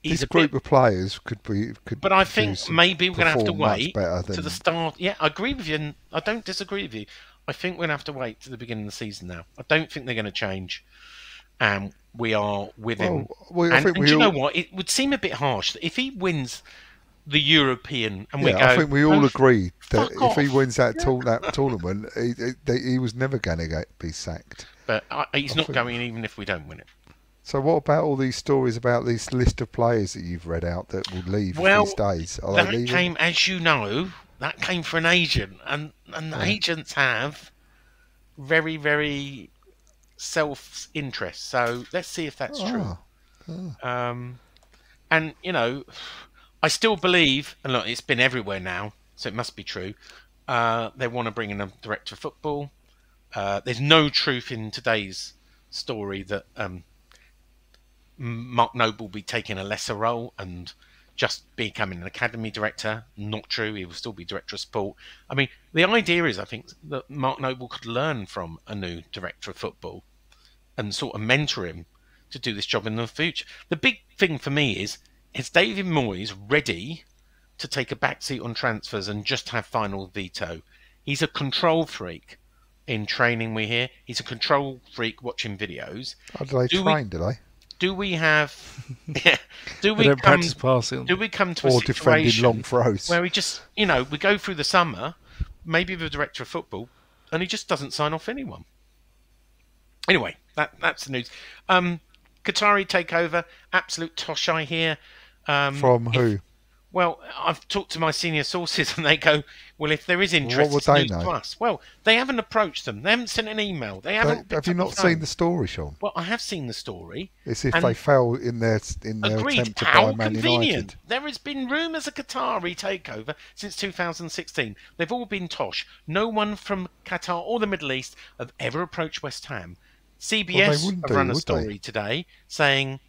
he's This a group bit, of players could but I think maybe we're going to have to perform much wait better to than- the start. Yeah, I agree with you, and I don't disagree with you. I think we're going to have to wait to the beginning of the season now. I don't think they're going to change. We are with him. Well, I think and you know what? It would seem a bit harsh that if he wins the European and we go... I think we all agree that fuck if he off." wins that tournament, he was never going to be sacked. But he's not think- going even if we don't win it. So what about all these stories about this list of players that you've read out that will leave Well, these days? Are that they leaving? came, as you know, that came for an agent. And the agents have very, very self-interest. So let's see if that's true. And, I still believe, and look, it's been everywhere now, so it must be true. They want to bring in a director of football. There's no truth in today's story that Mark Noble will be taking a lesser role and just becoming an academy director. Not true. He will still be director of sport. I mean, the idea is, I think, that Mark Noble could learn from a new director of football and sort of mentor him to do this job in the future. The big thing for me is David Moyes ready to take a backseat on transfers and just have final veto? He's a control freak in training, we hear. He's a control freak watching videos. Oh, do they train, do they? Do we have... do They we don't come... practice passing. Do we come to a Or defending situation long throws? where we just, we go through the summer, maybe the director of football, and he just doesn't sign off anyone? Anyway, that's the news. Qatari takeover, absolute tosh, I hear. From who? Well, I've talked to my senior sources, and they go, "Well, if there is interest, would it's they news to know? us." Well, they haven't approached them. They haven't sent an email. They haven't. Have you not seen the story, Sean? Well, I have seen the story. It's if and- they fell in their Agreed. attempt to How buy Man convenient. United. There has been rumours of Qatari takeover since 2016. They've all been tosh. No one from Qatar or the Middle East have ever approached West Ham. CBS wouldn't have do, run a would they? story today saying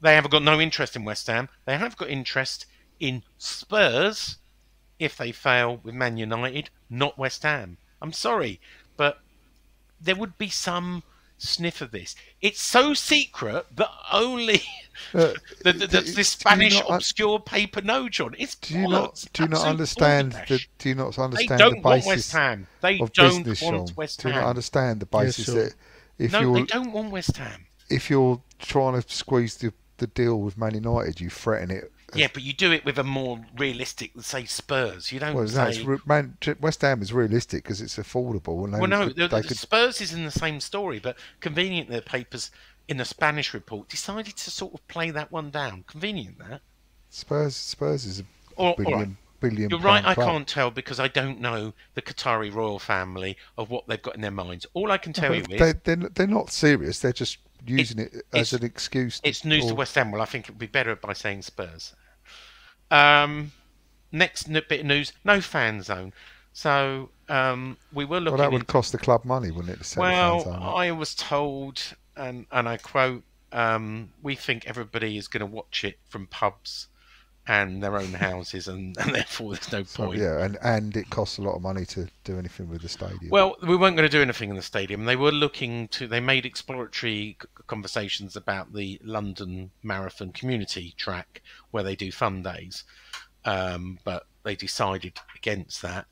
they have got no interest in West Ham. They have got interest in Spurs if they fail with Man United, not West Ham. I'm sorry, but there would be some sniff of this. It's so secret that only this Spanish obscure paper knows, John. It's Do you not absolute understand balderdash. Do you not They understand don't the want basis West Ham. They of don't business, want Sean? West Do you not Ham. understand the basis sure. that if No, they you're don't want West Ham. if you're trying to squeeze the deal with Man United, you threaten it. Yeah, but you do it with a more realistic, say, Spurs. You don't Well, say... West Ham is realistic because it's affordable, and Well, no, they could. Spurs is in the same story, but convenient their papers in the Spanish report decided to sort of play that one down. Convenient that. Spurs is a All billion You're right, pound I club. can't tell because I don't know the Qatari royal family of what they've got in their minds. All I can tell you is They're not serious. They're just using it as an excuse. it's news to or- West Ham. Well, I think it would be better by saying Spurs. Next bit of news, no fan zone. So we were looking Well, that would into- cost the club money, wouldn't it? To set the Well, fans up? I was told, and I quote, we think everybody is going to watch it from pubs and their own houses, and therefore there's no So, point. yeah, and it costs a lot of money to do anything with the stadium. Well, we weren't going to do anything in the stadium. They were looking to. They made exploratory conversations about the London Marathon community track where they do fun days, but they decided against that.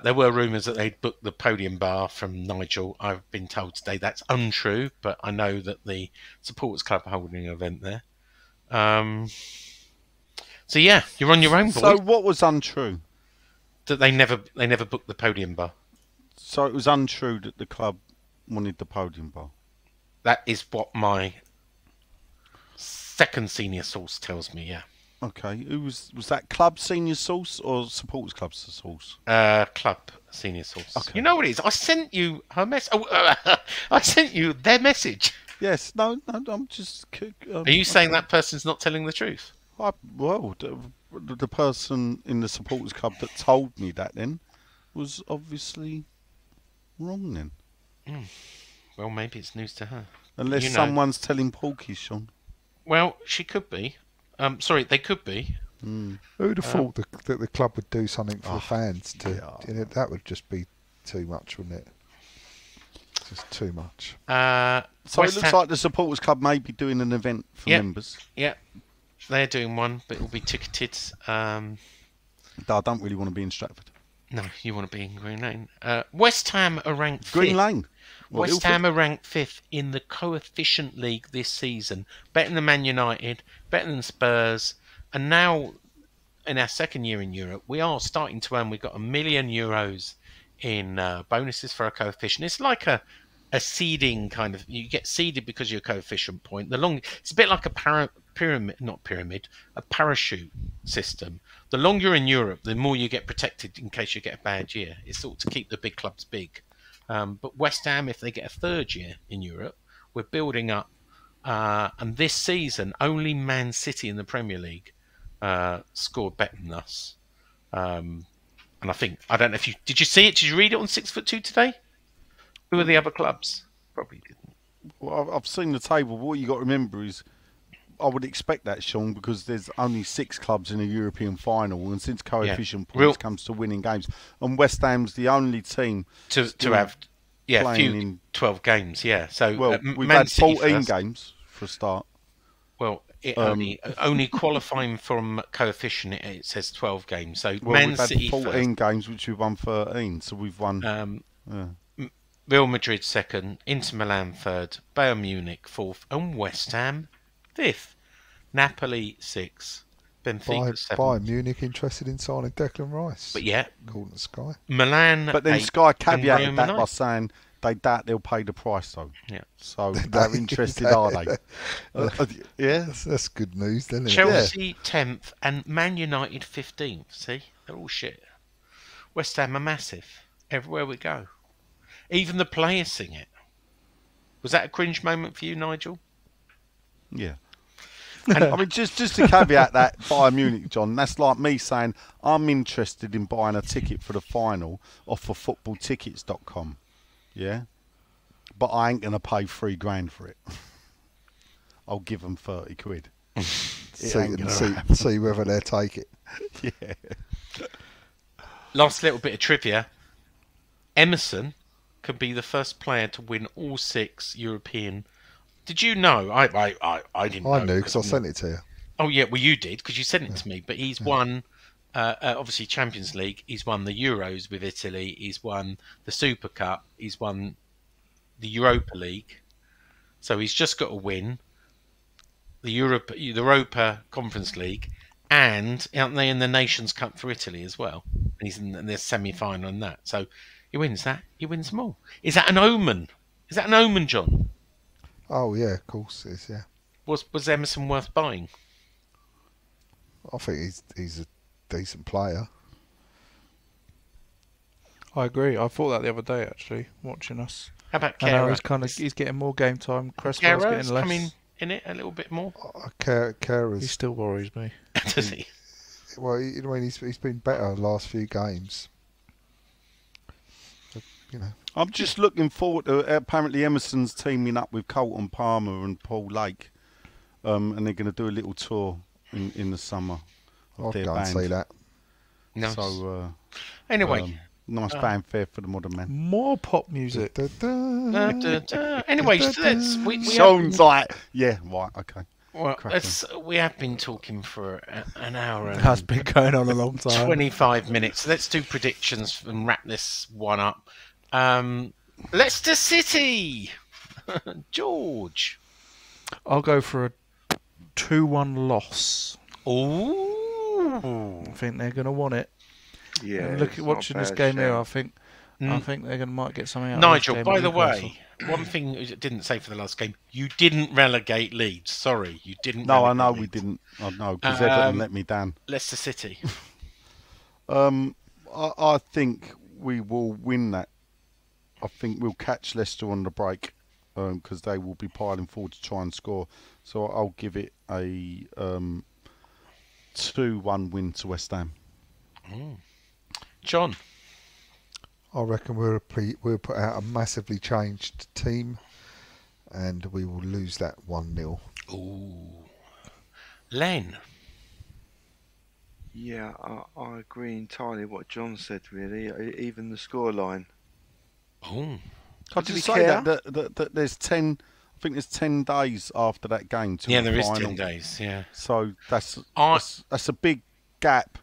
There were rumours that they'd booked the podium bar from Nigel. I've been told today that's untrue, but I know that the supporters club are holding an event there. So yeah, you're on your own, boy. So what was untrue? That they never booked the podium bar. So it was untrue that the club wanted the podium bar. That is what my second senior source tells me. Yeah. Okay, who was that? Club senior source or supporters club source? Club senior source. Okay. You know what it is? I sent you her message. I sent you their message. Yes. No. I'm just. Are you saying that person's not telling the truth? The person in the supporters club that told me that then was obviously wrong then. Well, maybe it's news to her. Unless You know. someone's telling Porky, Sean. Well, she could be. Sorry, they could be. Who'd have thought that the club would do something for the fans? yeah. That would just be too much, wouldn't it? Just too much. So West it looks Ham- like the supporters club may be doing an event for Yep. members. Yeah, they're doing one, but it will be ticketed. I don't really want to be in Stratford. No, you want to be in Green Lane. West Ham are ranked Green fifth. Lane. What, West Ilford? Ham are ranked fifth in the coefficient league this season, better than Man United, better than Spurs, and now in our second year in Europe, we are starting to earn. We've got €1 million in bonuses for our coefficient. It's like a seeding kind of. You get seeded because of your coefficient point. It's a bit like a a parachute system. The longer you're in Europe, the more you get protected in case you get a bad year. It's sort of to keep the big clubs big. But West Ham, if they get a third year in Europe, we're building up. And this season, only Man City in the Premier League scored better than us. And I don't know if did you see it? Did you read it on 6'2" today? Who are the other clubs? Probably didn't. Well, I've seen the table. But what you got to remember is, I would expect that, Sean, because there's only 6 clubs in a European final, and since coefficient points comes to winning games, and West Ham's the only team to have a playing few in 12 games. Yeah, so well, we've Man had City 14 first. games for a start. Well, it only qualifying from coefficient. It says 12 games. So Well, Man we've had City 14 games, which we've won 13, so we've won. first, Real Madrid second, Inter Milan third, Bayern Munich fourth, and West Ham fifth. Napoli sixth, Benfica seventh. Bayern Munich interested in signing Declan Rice. But yeah, According to Sky. Milan. But then eighth, Sky and caveated Roma that by ninth. saying they doubt they'll pay the price, though. Yeah. So they're interested, are they? Yeah. That's good news, then. Isn't it? Chelsea 10th and Man United 15th. See, they're all shit. West Ham are massive everywhere we go. Even the players sing it. Was that a cringe moment for you, Nigel? Yeah. And I mean, just to caveat that Bayern Munich, John, that's like me saying I'm interested in buying a ticket for the final off of footballtickets.com. Yeah? But I ain't going to pay $3,000 for it. I'll give them 30 quid. See whether they'll take it. Yeah. last little bit of trivia. Emerson could be the first player to win all 6 European. Did you know? I didn't know. I knew because I sent it to you. Oh yeah, well you did because you sent it to me. But he's won, obviously Champions League. He's won the Euros with Italy. He's won the Super Cup. He's won the Europa League. So he's just got to win the Europa Conference League, and aren't they in the Nations Cup for Italy as well? And he's in the semi-final in that. So he wins that. He wins them all. Is that an omen? Is that an omen, John? Oh yeah, of course it is. Yeah, Was Emerson worth buying? I think he's a decent player. I agree. I thought that the other day actually, watching us. How about And now Kera? he's getting more game time. Cresswell's Kera's getting less. coming in it a little bit more. He Kera's still worries me. Does he? well, he's been better the last few games. But, I'm just looking forward to apparently Emerson's teaming up with Colton Palmer and Paul Lake, and they're going to do a little tour in the summer. I'll their go and band. see that. Nice. So Anyway, nice fanfare for the modern man. More pop music. anyway, we Sounds like right, okay. well, cracking. we have been talking for an hour It and has been going on a long time. 25 minutes. Let's do predictions and wrap this one up. Leicester City, George. I'll go for a 2-1 loss. Ooh. I think they're going to want it. Yeah. And it's not a watching this bad game here, shout. I think they're might get something out. Nigel, of this game by at the Newcastle. way, one thing I didn't say for the last game, you didn't relegate Leeds. Sorry, you didn't. No, I relegate know we Leeds. didn't. I know because Everton let me down. Leicester City. I think we will win that. I think we'll catch Leicester on the break because they will be piling forward to try and score. So I'll give it a 2-1 win to West Ham. John. I reckon we'll put out a massively changed team, and we will lose that 1-0. Ooh. Len. Yeah, I agree entirely what John said. Really, even the scoreline. Oh. I Do we just say care? that there's 10. I think there's 10 days after that game to Yeah, the there is final. 10 days. Yeah. So that's a big gap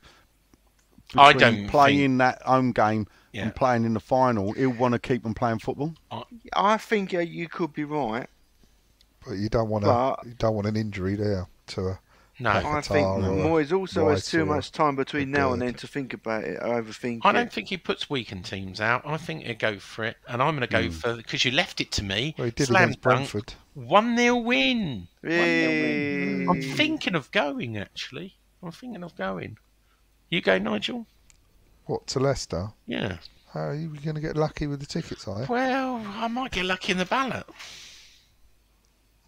I between don't playing that home game Yeah. and playing in the final. He'll want to keep them playing football. I think you could be right. But you don't want But- an injury there to a No. I think Qatar or Moyes also has Rice too or much time between now and Berg. then to think about it, overthink I it. don't think he puts weakened teams out. I think he'll go for it. And I'm going to go for, because you left it to me, Well, he did slam against dunk, Brentford. 1-0 win. 1-0 win. I'm Yay. thinking of going, actually. You go, Nigel? What, to Leicester? Yeah. How are you going to get lucky with the tickets, are you? Well, I might get lucky in the ballot.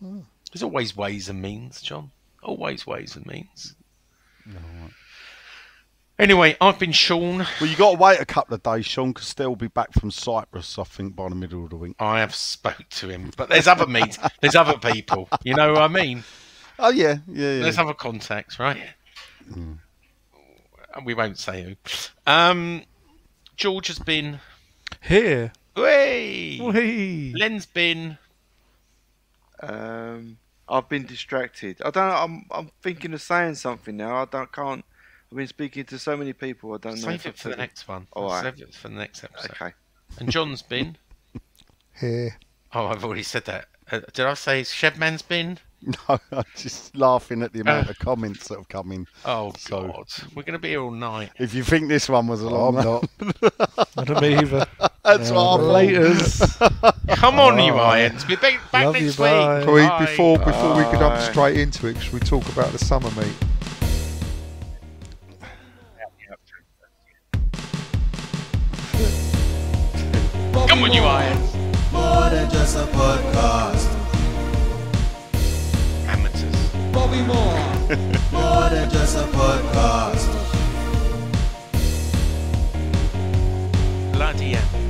There's always ways and means, John. Always ways and means. Anyway, I've been Sean. Well, you got to wait a couple of days, Sean, because they'll be back from Cyprus, I think, by the middle of the week. I have spoke to him, but there's other means. There's other people. You know what I mean? Oh, yeah. There's other contacts, right? We won't say who. George has been. Here. Hey! Whee! Len's been. I've been distracted. I don't. I'm thinking of saying something now. Can't. I've been speaking to so many people. I don't know. Save it for the next one. All right. Save it for the next episode. Okay. And John's been. Here. Oh, I've already said that. Did I say Shedman's been? No, I'm just laughing at the amount of comments that have come in. Oh, So- God. We're going to be here all night. If you think this one was a long I'm one, not. Not me either. that's what I thought. Laters. Come on, you Irons. We're back Love next you, week. bye. Can we, Bye. before we could jump Bye. straight into it, should we talk about the summer meet? Come on, you Irons. More than just a podcast. Amateurs. Bobby Moore. More than just a podcast. Bloody hell.